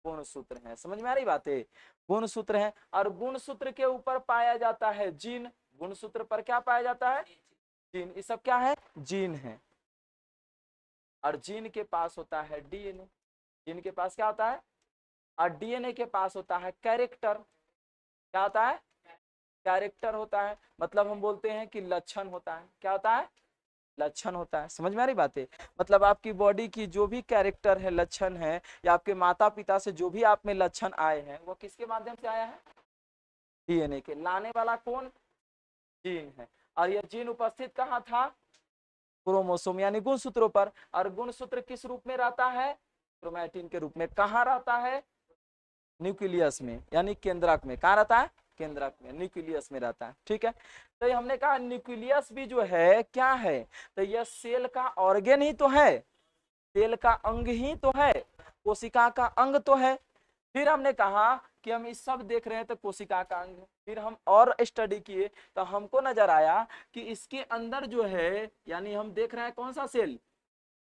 गुणसूत्र है। समझ में आ रही बात है, गुणसूत्र है। और गुणसूत्र के ऊपर पाया जाता है जीन। गुणसूत्र पर क्या पाया जाता है, जीन। ये सब क्या है, जीन है। और जीन के पास होता है डीएनए। जीन के पास क्या होता है, और डीएनए के पास होता है कैरेक्टर। क्या होता है, कैरेक्टर होता है। मतलब हम बोलते हैं कि लक्षण होता है। क्या होता है, लक्षण होता है। समझ में आ रही बातें। मतलब आपकी बॉडी की जो भी कैरेक्टर है, लक्षण है, या आपके माता पिता से जो भी आप में लक्षण आए हैं वो किसके माध्यम से आया है, डीएनए के। लाने वाला कौन, जीन है। और यह जीन उपस्थित कहाँ था, क्रोमोसोम यानी गुणसूत्रों पर। और गुणसूत्र किस रूप में रहता है, क्रोमैटिन के रूप में। कहाँ रहता है, न्यूक्लियस में यानी केंद्रक में। कहाँ रहता है, केंद्रक में, न्यूक्लियस में रहता है। ठीक है, तो ये हमने कहा न्यूक्लियस भी जो है क्या है, तो यह सेल का ऑर्गेन ही तो है, सेल का अंग ही तो है, कोशिका का अंग तो है। फिर हमने कहा कि हम इस सब देख रहे हैं तो कोशिका का अंग है। फिर हम और स्टडी किए तो हमको नजर आया कि इसके अंदर जो है, यानी हम देख रहे हैं कौन सा सेल,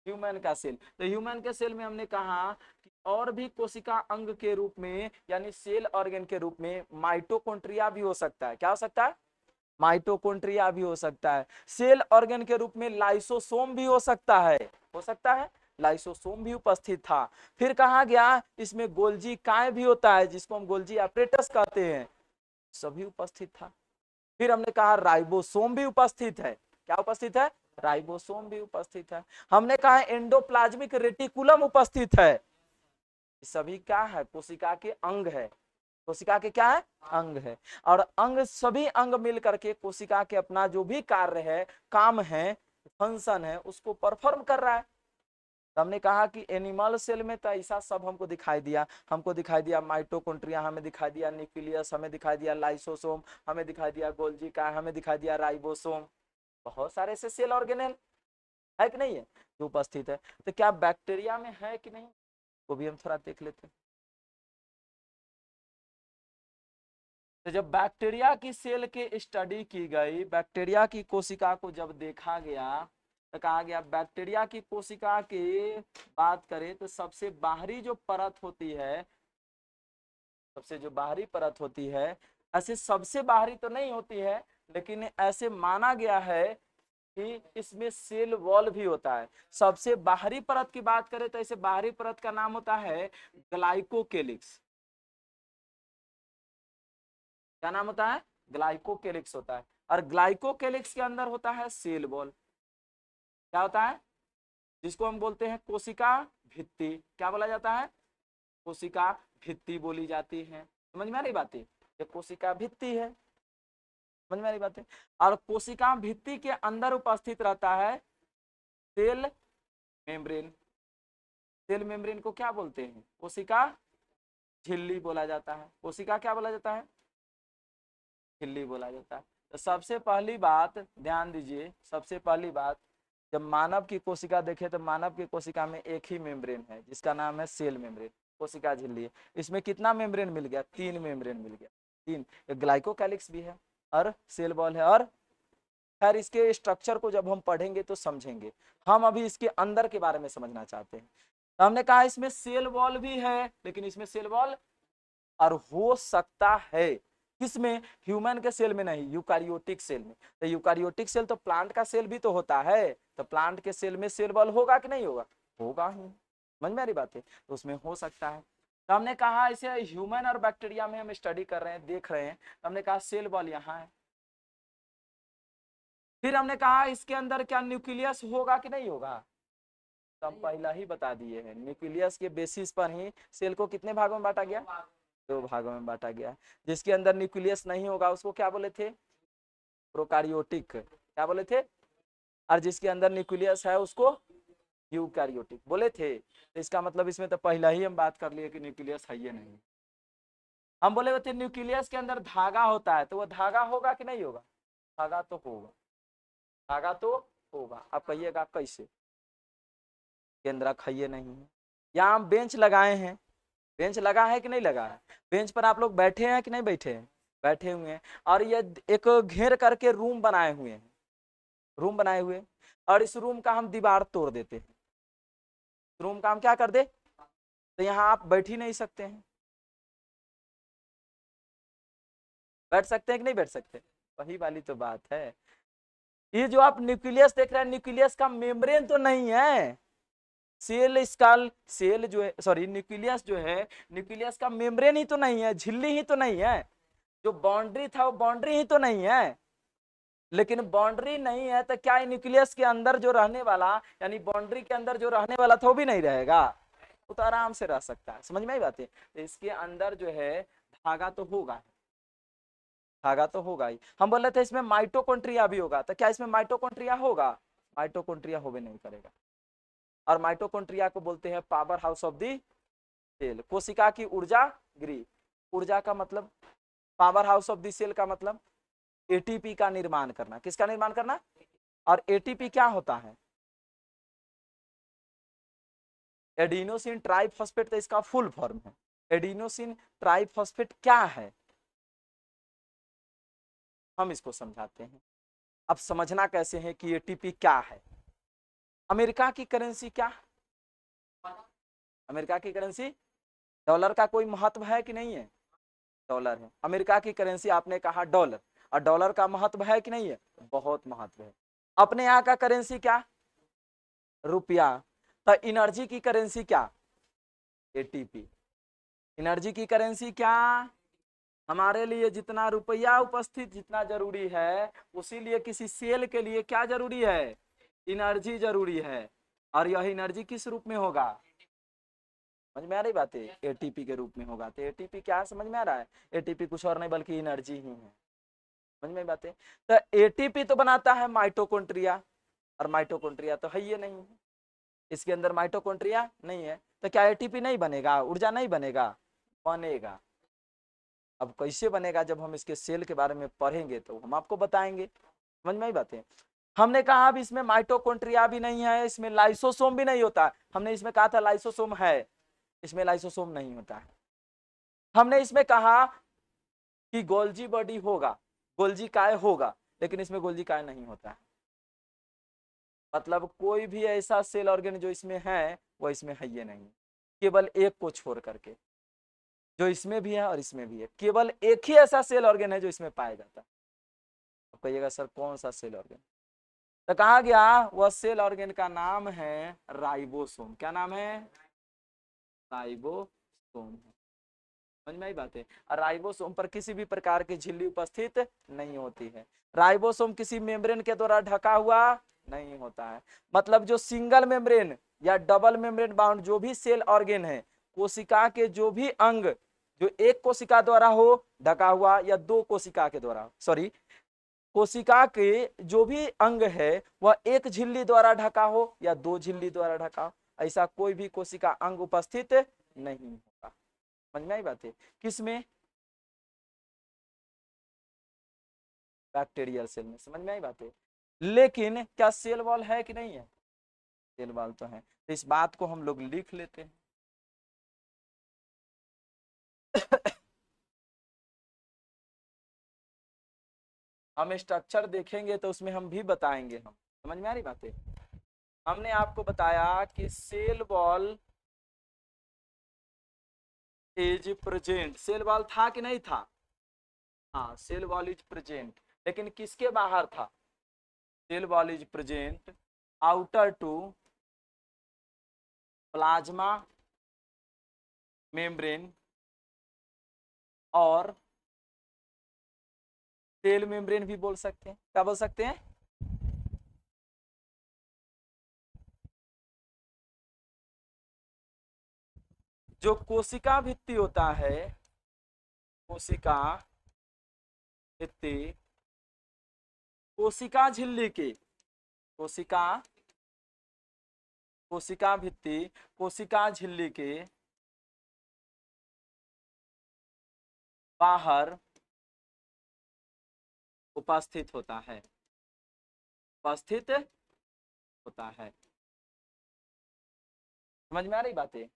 ह्यूमन का सेल। तो ह्यूमन के सेल में हमने कहा कि और भी कोशिका अंग के रूप में यानी सेल ऑर्गन के रूप में माइटोकॉन्ड्रिया भी हो सकता है। क्या हो सकता है, माइटोकॉन्ड्रिया भी हो सकता है। सेल ऑर्गन के रूप में लाइसोसोम भी हो सकता है, हो सकता है, लाइसोसोम भी उपस्थित था। फिर कहा गया इसमें गोल्जी काय भी होता है, जिसको हम गोल्जी एपरेटस कहते हैं, सभी उपस्थित था। फिर हमने कहा राइबोसोम भी उपस्थित है। क्या उपस्थित है, राइबोसोम भी उपस्थित है। हमने कहा एंडोप्लाज्मिक रेटिकुलम उपस्थित है। सभी क्या है, कोशिका के अंग है, कोशिका के क्या है, अंग है। और अंग, सभी अंग मिल करके कोशिका के अपना जो भी कार्य है, काम है, फंक्शन है, उसको परफॉर्म कर रहा है। तो हमने कहा कि एनिमल सेल में तो ऐसा सब हमको दिखाई दिया। हमको दिखाई दिया माइटोकॉन्ड्रिया, हमें दिखाई दिया न्यूक्लियस, हमें दिखाई दिया लाइसोसोम, हमें दिखाई दिया गोल्जी का, हमें दिखाई दिया राइबोसोम। बहुत सारे ऐसे सेल ऑर्गेनेल है कि नहीं है जो उपस्थित है। तो क्या बैक्टीरिया में है कि नहीं, वो भी हम थोड़ा देख लेते हैं। तो जब बैक्टीरिया की सेल के स्टडी की गई, बैक्टीरिया की कोशिका को जब देखा गया तो कहा गया बैक्टीरिया की कोशिका की बात करें तो सबसे बाहरी जो परत होती है, सबसे जो बाहरी परत होती है, ऐसे सबसे बाहरी तो नहीं होती है, लेकिन ऐसे माना गया है कि इसमें सेल वॉल भी होता है। सबसे बाहरी परत की बात करें तो ऐसे बाहरी परत का नाम होता है ग्लाइकोकेलिक्स। क्या नाम होता है, ग्लाइकोकेलिक्स होता है। और ग्लाइकोकेलिक्स के अंदर होता है सेल वॉल। क्या होता है, जिसको हम बोलते हैं कोशिका भित्ति। क्या बोला जाता है, कोशिका भित्ति बोली जाती है। समझ में आ रही बात है, ये कोशिका भित्ति है। समझ में आ रही बात है। और कोशिका भित्ति के अंदर उपस्थित रहता है सेल मेम्ब्रेन। सेल मेम्ब्रेन को क्या बोलते हैं? कोशिका झिल्ली बोला जाता है। कोशिका क्या बोला जाता है? झिल्ली बोला जाता है। तो सबसे पहली बात ध्यान दीजिए, सबसे पहली बात, जब मानव की कोशिका देखे तो मानव की कोशिका में एक ही मेम्ब्रेन है जिसका नाम है सेल मेम्ब्रेन। कोशिका झिल्ली है, इसमें कितना मेम्ब्रेन मिल गया? 3 मेम्ब्रेन मिल गया। 3, एक ग्लाइकोकैलिक्स भी है और सेल वॉल है। और खैर इसके स्ट्रक्चर को जब हम पढ़ेंगे तो समझेंगे, हम अभी इसके अंदर के बारे में समझना चाहते हैं। तो हमने कहा इसमें सेल वॉल भी है, लेकिन इसमें सेल वॉल और हो सकता है किसमें? ह्यूमन के सेल में नहीं, यूकारियोटिक सेल में। तो यूकारियोटिक सेल तो प्लांट का सेल भी तो होता है, तो प्लांट के सेल में सेल वॉल होगा कि नहीं होगा? होगा ही। समझ में आ रही बात है? तो उसमें हो सकता है। तो हमने कहा इसे ह्यूमन और बैक्टीरिया में हम स्टडी कर रहे हैं, देख रहे हैं, तो हमने कहा सेल वॉल यहाँ है। फिर हमने कहा इसके अंदर क्या न्यूक्लियस होगा कि नहीं होगा? तो हम पहला ही बता दिए हैं, न्यूक्लियस के बेसिस पर ही सेल को कितने भागों में बांटा गया? 2 भागों में बांटा गया। जिसके अंदर न्यूक्लियस नहीं होगा उसको क्या बोले थे? प्रोकारियोटिक। क्या बोले थे? और जिसके अंदर न्यूक्लियस है उसको यूकारियोटिक बोले थे। तो इसका मतलब इसमें तो पहला ही हम बात कर लिए कि न्यूक्लियस है ये नहीं। हम बोले थे न्यूक्लियस के अंदर धागा होता है, तो वो धागा होगा कि नहीं होगा? धागा तो होगा, धागा तो होगा। आप कहिएगा कैसे? केंद्र खाइए नहीं है। यहाँ हम बेंच लगाए हैं, बेंच लगा है कि नहीं लगा है? बेंच पर आप लोग बैठे हैं कि नहीं बैठे हैं? बैठे हुए हैं। और ये एक घेर करके रूम बनाए हुए हैं, रूम बनाए हुए, और इस रूम का हम दीवार तोड़ देते हैं। रूम का हम क्या कर दे? तो यहाँ आप बैठ ही नहीं सकते हैं। बैठ सकते हैं कि नहीं बैठ सकते? वही वाली तो बात है। ये जो आप न्यूक्लियस देख रहे हैं, न्यूक्लियस का मेम्ब्रेन तो नहीं है। सेल स्कल, सेल जो है, सॉरी न्यूक्लियस जो है, न्यूक्लियस का मेम्ब्रेन ही तो नहीं है, झिल्ली ही तो नहीं है। जो बाउंड्री था वो बाउंड्री ही तो नहीं है। लेकिन बाउंड्री नहीं है तो क्या न्यूक्लियस के अंदर जो रहने वाला, यानी बाउंड्री के अंदर जो रहने वाला था वो भी नहीं रहेगा? वो तो आराम से रह सकता है। समझ में आई बात है? तो इसके अंदर जो है धागा तो होगा, धागा तो होगा ही। हम बोल रहे थे इसमें माइटोकॉन्ड्रिया भी होगा, तो क्या इसमें माइटोकॉन्ड्रिया होगा? माइटोकॉन्ड्रिया होवे नहीं करेगा। और माइटोकॉन्ड्रिया को बोलते हैं power house of the cell, कोशिका की ऊर्जा गृह। ऊर्जा का मतलब, power house of the cell का मतलब एटीपी का निर्माण करना। किसका निर्माण करना? और एटीपी क्या होता है? एडिनोसिन ट्राइफॉस्फेट, तो इसका फुल फॉर्म है। एडिनोसिन ट्राइफॉस्फेट क्या है हम इसको समझाते हैं। अब समझना कैसे है कि एटीपी क्या है। अमेरिका की करेंसी क्या? अमेरिका की करेंसी डॉलर का कोई महत्व है कि नहीं है? डॉलर है। अमेरिका की करेंसी आपने कहा डॉलर, और डॉलर का महत्व है कि नहीं है? बहुत महत्व है। अपने यहाँ का करेंसी क्या? रुपया। तो एनर्जी की करेंसी क्या? एटीपी। एनर्जी की करेंसी क्या? हमारे लिए जितना रुपया उपस्थित जितना जरूरी है, उसी लिए किसी सेल के लिए क्या जरूरी है? एनर्जी जरूरी है। और यह एनर्जी किस रूप में होगा? समझ में आ रही बात है? एटीपी के रूप में होगा। तो एटीपी क्या है समझ में आ रहा है? एटीपी कुछ और नहीं बल्कि एनर्जी ही है। समझ में बात है? तो एटीपी तो बनाता है माइटोकॉन्ड्रिया, और माइटोकॉन्ड्रिया तो है ये नहीं है, इसके अंदर माइटोकॉन्ड्रिया नहीं है। तो क्या एटीपी नहीं बनेगा? ऊर्जा नहीं बनेगा? बनेगा। अब कैसे बनेगा जब हम इसके सेल के बारे में पढ़ेंगे तो हम आपको बताएंगे। समझ में आई बात है? हमने कहा अब इसमें माइटोकॉन्ड्रिया भी नहीं है, इसमें लाइसोसोम भी नहीं होता। हमने इसमें कहा था लाइसोसोम है, इसमें लाइसोसोम नहीं होता है। हमने इसमें कहा कि गोल्जी बॉडी होगा, गोल्जी काय होगा, लेकिन इसमें गोल्जी काय नहीं होता है। मतलब कोई भी ऐसा सेल ऑर्गन जो इसमें है वो इसमें है ये नहीं, केवल एक को छोड़ करके। जो इसमें भी है और इसमें भी है, केवल एक ही ऐसा सेल ऑर्गन है जो इसमें पाया जाता है। तो कहिएगा सर कौन सा सेल ऑर्गन? तो कहा गया वह सेल ऑर्गन का नाम है राइबोसोम। क्या नाम है? राइबोसोम। समझ में आई बात है? और राइबोसोम पर किसी भी प्रकार की झिल्ली उपस्थित नहीं होती है। राइबोसोम किसी मेम्ब्रेन के द्वारा ढका हुआ नहीं होता है। मतलब जो सिंगल मेम्ब्रेन या डबल मेम्ब्रेन बाउंड जो भी सेल ऑर्गन है, कोशिका के जो भी अंग जो एक कोशिका द्वारा हो ढका हुआ या 2 कोशिका के द्वारा, सॉरी कोशिका के जो भी अंग है वह एक झिल्ली द्वारा ढका हो या दो झिल्ली द्वारा ढका हो, ऐसा कोई भी कोशिका अंग उपस्थित नहीं होगा। समझ में आई बात है? किसमें? बैक्टीरियल सेल में। समझ में आई बात है? लेकिन क्या सेल वॉल है कि नहीं है? सेल वॉल तो है, तो इस बात को हम लोग लिख लेते हैं। हम स्ट्रक्चर देखेंगे तो उसमें हम भी बताएंगे हम। समझ में आ रही बात है? हमने आपको बताया कि cell wall is present. Cell wall था कि नहीं था? हाँ, सेल वॉल इज प्रेजेंट, लेकिन किसके बाहर था? Cell wall is present outer to plasma membrane और सेल मेम्ब्रेन भी बोल सकते हैं। क्या बोल सकते हैं? जो कोशिका भित्ति होता है, कोशिका भित्ति कोशिका झिल्ली के, कोशिका कोशिका भित्ति कोशिका झिल्ली के बाहर उपस्थित होता है, उपस्थित होता है। समझ में आ रही बातें?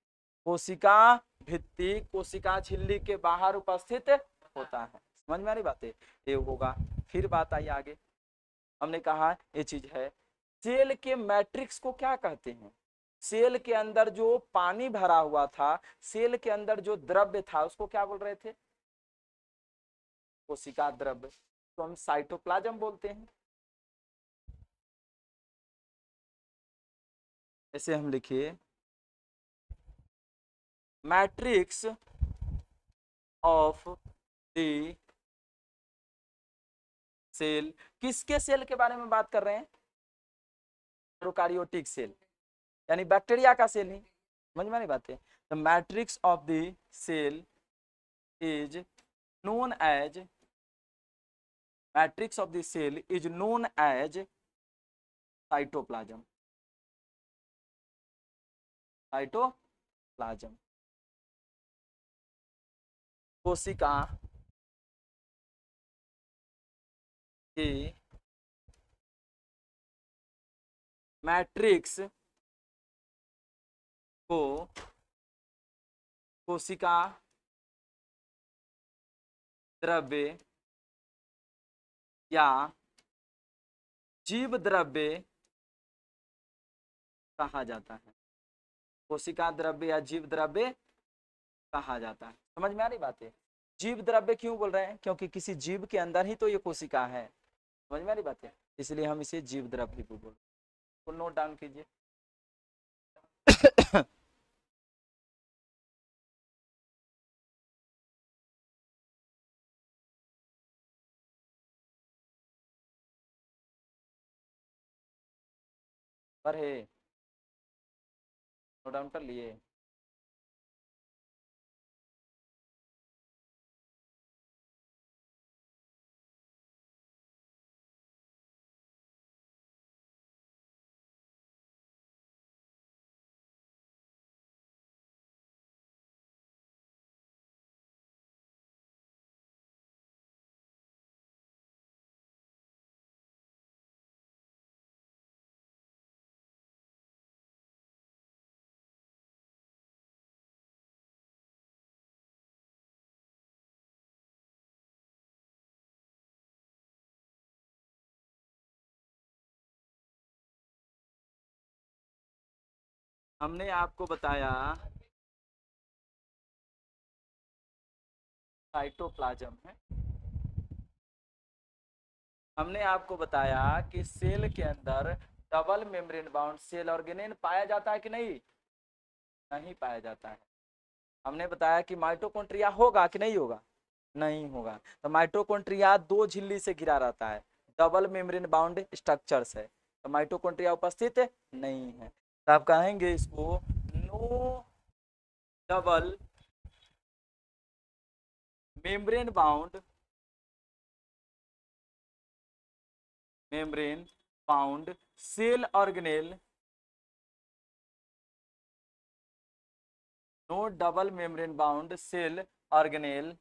कोशिका भित्ति कोशिका झिल्ली के बाहर उपस्थित होता है। समझ में आ रही बातें? ये होगा। फिर बात आई आगे, हमने कहा ये चीज है। सेल के मैट्रिक्स को क्या कहते हैं? सेल के अंदर जो पानी भरा हुआ था, सेल के अंदर जो द्रव्य था, उसको क्या बोल रहे थे? कोशिका द्रव्य, तो हम साइटोप्लाज्म बोलते हैं। ऐसे हम लिखिए, मैट्रिक्स ऑफ द सेल। किसके सेल के बारे में बात कर रहे हैं? प्रोकारियोटिक सेल, यानी बैक्टीरिया का सेल ही। समझ में नहीं बात है? The matrix of the cell is known as, matrix of the cell is known as cytoplasm, cytoplasm. कोशिका के मैट्रिक्स को कोशिका द्रव्य या जीव द्रव्य कहा जाता है। कोशिका द्रव्य या जीव द्रव्य कहा जाता है। समझ में आ रही बात है? जीव द्रव्य क्यों बोल रहे हैं? क्योंकि किसी जीव के अंदर ही तो ये कोशिका है। समझ में आ रही बात है? इसलिए हम इसे जीव द्रव्य भी बोल, तो नोट डाउन कीजिए। पर है, नोट डाउन कर लिए? हमने आपको बताया साइटोप्लाज्म है। हमने आपको बताया कि सेल के अंदर double membrane bound cell organelle पाया जाता है कि नहीं? नहीं पाया जाता है। हमने बताया कि माइटोकॉन्ड्रिया होगा कि नहीं होगा? नहीं होगा। तो माइटोकॉन्ड्रिया दो झिल्ली से घिरा रहता है, डबल मेम्ब्रेन बाउंड स्ट्रक्चर्स है, तो माइटोकॉन्ड्रिया उपस्थित नहीं है। तो आप कहेंगे इसको no double membrane bound membrane bound cell organelle, no double membrane bound cell organelle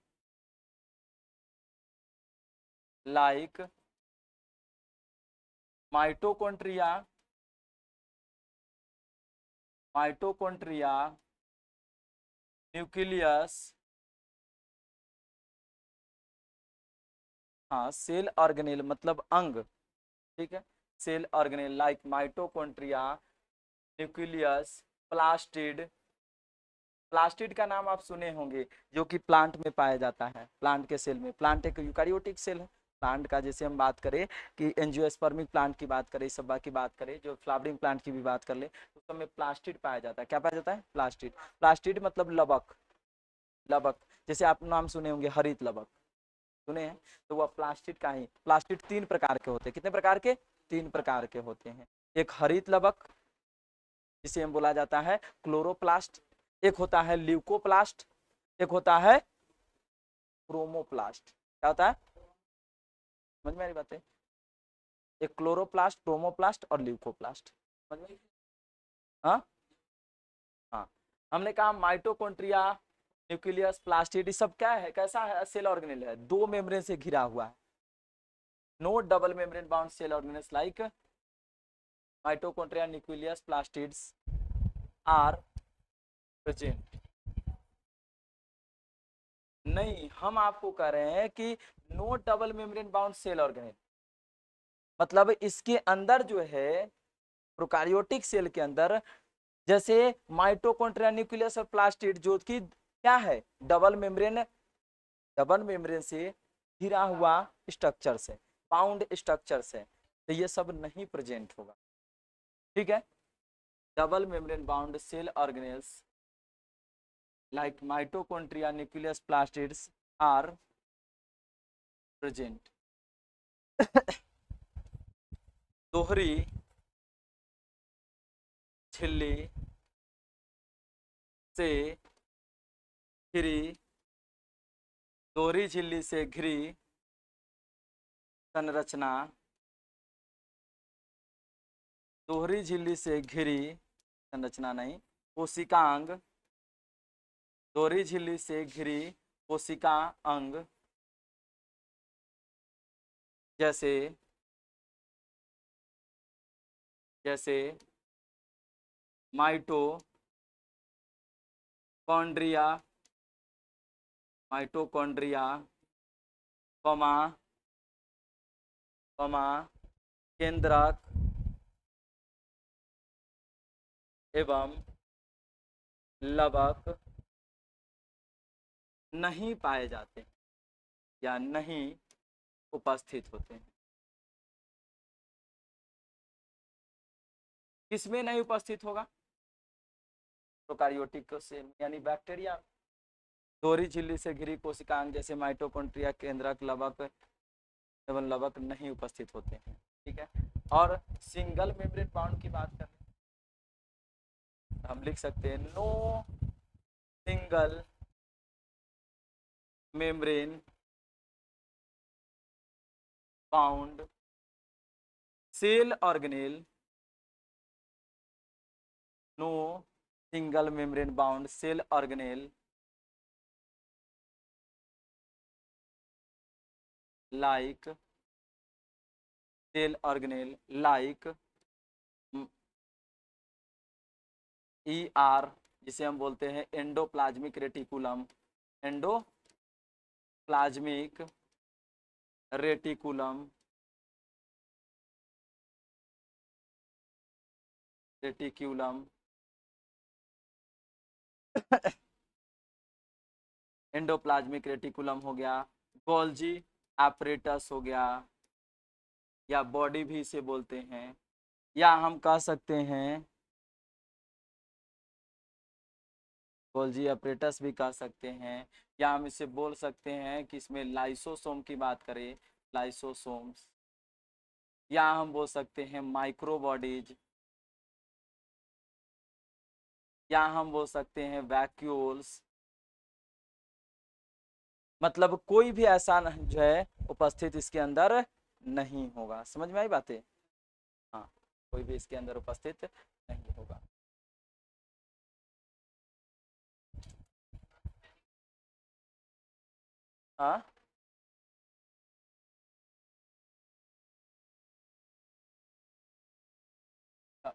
like mitochondria, nucleus, हाँ सेल ऑर्गेनेल मतलब अंग, ठीक है, cell organelle like mitochondria, nucleus, plastid. Plastid का नाम आप सुने होंगे, जो कि प्लांट में पाया जाता है, प्लांट के सेल में। प्लांट एक यूकारियोटिक सेल है। प्लांट का जैसे हम बात करें कि एंजियोस्पर्मिक प्लांट की बात करें, सब की बात करें, जो फ्लावरिंग प्लांट की भी बात कर ले, तो सब में प्लास्टिड पाया जाता है। क्या पाया जाता है? प्लास्टिड। प्लास्टिड मतलब लबक, लबक जैसे आप नाम सुने होंगे हरित लबक, सुने हैं, तो वह प्लास्टिड का ही। प्लास्टिड 3 प्रकार के होते हैं। कितने प्रकार के? 3 प्रकार के होते हैं। एक हरित लबक जिसे हम बोला जाता है क्लोरोप्लास्ट, एक होता है ल्यूकोप्लास्ट, एक होता है क्रोमोप्लास्ट। क्या होता है? समझ में आ रही बात है? एक क्लोरोप्लास्ट, क्रोमोप्लास्ट और ल्यूकोप्लास्ट। समझ में? हाँ हाँ, हमने कहा माइटोकॉन्ड्रिया, न्यूक्लियस, प्लास्टिड, सब क्या है, कैसा है? सेल ऑर्गेनेल है, 2 मेम्ब्रेन से घिरा हुआ है। No double membrane bound cell organelles like mitochondria, nucleus, plastids are present. नहीं, हम आपको कह रहे हैं कि no double membrane bound cell organelle, मतलब इसके अंदर जो है प्रोकैरियोटिक सेल के अंदर, जैसे माइटोकॉन्ड्रिया, न्यूक्लियस और प्लास्टिड, जो कि क्या है? डबल मेम्ब्रेन, डबल मेम्ब्रेन से घिरा हुआ स्ट्रक्चर से, बाउंड स्ट्रक्चर से, तो ये सब नहीं प्रेजेंट होगा, ठीक है। Double membrane bound cell organelles like mitochondria, nucleus, plastids are present। दोहरी झिल्ली से घिरी, दोहरी झिल्ली से घिरी संरचना, दोहरी झिल्ली से घिरी संरचना नहीं, कोशिकांग, दोहरी झिल्ली से घिरी कोशिका अंग, जैसे जैसे माइटोकॉन्ड्रिया, माइटोकॉन्ड्रिया, कॉमा कॉमा केंद्रक एवं लवक नहीं पाए जाते या नहीं उपस्थित होते हैं। किसमें नहीं उपस्थित होगा? प्रोकैरियोटिक सेल यानी बैक्टीरिया। दोहरी झिल्ली से घिरी कोशिकांग जैसे माइटोकॉन्ड्रिया, केंद्रक, लवक एवं लवक नहीं उपस्थित होते हैं, ठीक है। और सिंगल मेम्ब्रेन बाउंड की बात करें, हम लिख सकते हैं no single membrane bound cell organelle, no single membrane bound cell organelle like cell organelle like ER, जिसे हम बोलते हैं endoplasmic reticulum, endoplasmic reticulum, reticulum, endoplasmic reticulum हो गया, गोल्जी एपरेटस हो गया, या बॉडी भी इसे बोलते हैं, या हम कह सकते हैं गोल्जी एपरेटस भी कह सकते हैं, या हम इसे बोल सकते हैं कि इसमें लाइसोसोम की बात करें, लाइसोसोम्स, या हम बोल सकते हैं माइक्रोबॉडीज, या हम बोल सकते हैं वैक्यूल्स। मतलब कोई भी ऐसा जो है उपस्थित इसके अंदर नहीं होगा। समझ में आई बातें? हाँ, कोई भी इसके अंदर उपस्थित नहीं होगा। हाँ,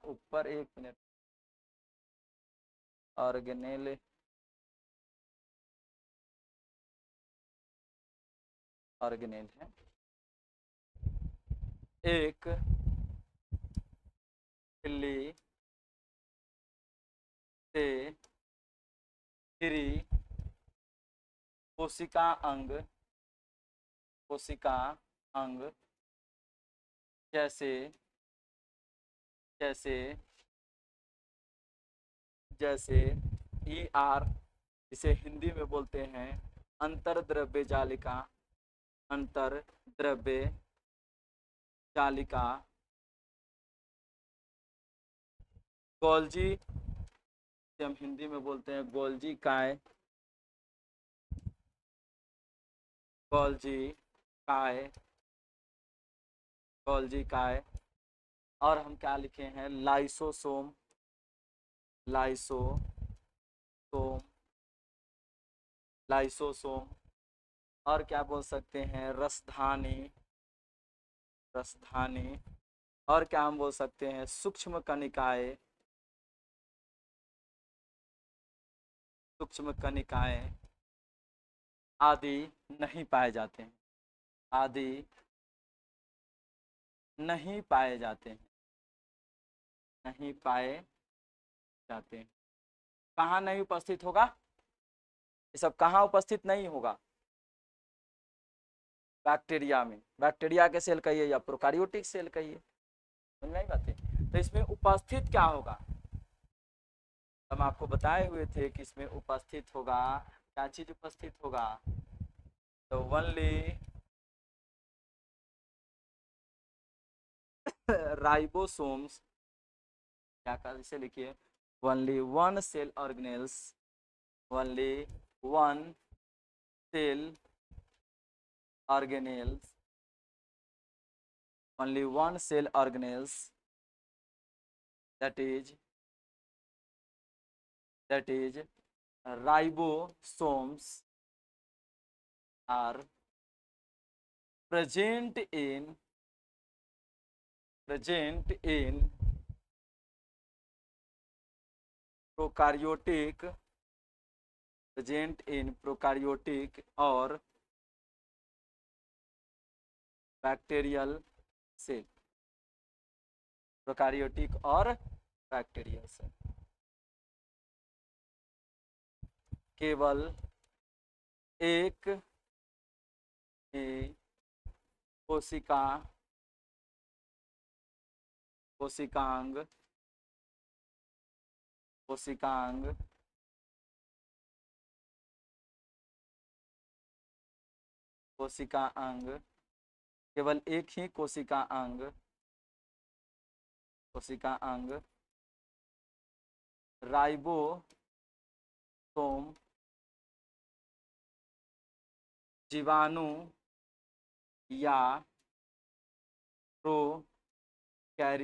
ऊपर 1 मिनट। ऑर्गेनेल, ऑर्गेनेल है एक बिल्ली से घिरी कोशिका अंग, कोशिका अंग जैसे जैसे जैसे ER, इसे हिंदी में बोलते हैं अंतर्द्रव्य जालिका, अंतर्द्रव्य जालिका। गोल्जी, इसे हम हिंदी में बोलते हैं गोल्जी काय, गोल्जी काय, गोल्जी काय। और हम क्या लिखे हैं, लाइसोसोम, लाइसोसोम, लाइसोसोम। और क्या बोल सकते हैं, रसधानी, रसधानी। और क्या हम बोल सकते हैं, सूक्ष्म कणिकाएं, सूक्ष्म कणिकाएं आदि नहीं पाए जाते हैं, आदि नहीं पाए जाते हैं, नहीं पाए जाते हैं। कहाँ नहीं उपस्थित होगा, ये सब कहाँ उपस्थित नहीं होगा, बैक्टीरिया में। बैक्टीरिया के सेल कहिए या प्रोकार्योटिक सेल कहिए, समझ में आई बातें? तो इसमें उपस्थित क्या होगा, हम आपको बताए हुए थे कि इसमें उपस्थित होगा, क्या चीज उपस्थित होगा, तो ओनली राइबोसोम्स, क्या कर इसे लिखिए, only one cell organelles, only one cell organelles, only one cell organelles, that is ribosomes, are present in prokaryotic, present in prokaryotic और बैक्टीरियल सेल, प्रोकार्योटिक और बैक्टीरियल सेल। केवल एक ही कोशिका, कोशिकांग, कोशिकांग कोशिका अंग, केवल एक ही कोशिका अंग, कोशिका अंग राइबोसोम जीवाणु या प्रोकैरियोटिक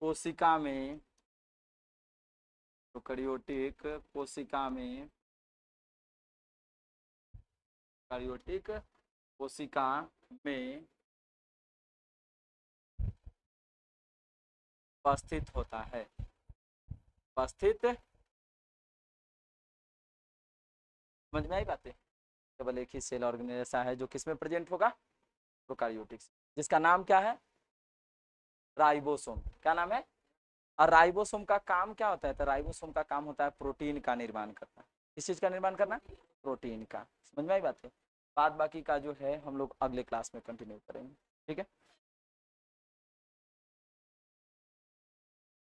कोशिका में, प्रोकैरियोटिक कोशिका में, प्रोकैरियोटिक कोशिका में उपस्थित होता है, उपस्थित, समझ में आई बातें? केवल एक ही सेल ऑर्गेनेल ऐसा है जो किसमें प्रेजेंट होगा, प्रोकैरियोटिक, जिसका नाम क्या है, राइबोसोम। क्या नाम है? और राइबोसोम का काम क्या होता है, तो राइबोसोम का काम होता है प्रोटीन का निर्माण करना। किस चीज का निर्माण करना, प्रोटीन का। समझ में आई बात है? बाद बाकी का जो है हम लोग अगले क्लास में कंटिन्यू करेंगे, ठीक है।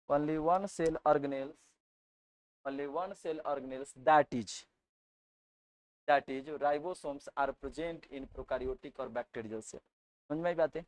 only one cell organelles, only one cell organelles, that is ribosomes are present in prokaryotic और बैक्टीरियल सेल। समझ में आई बातें?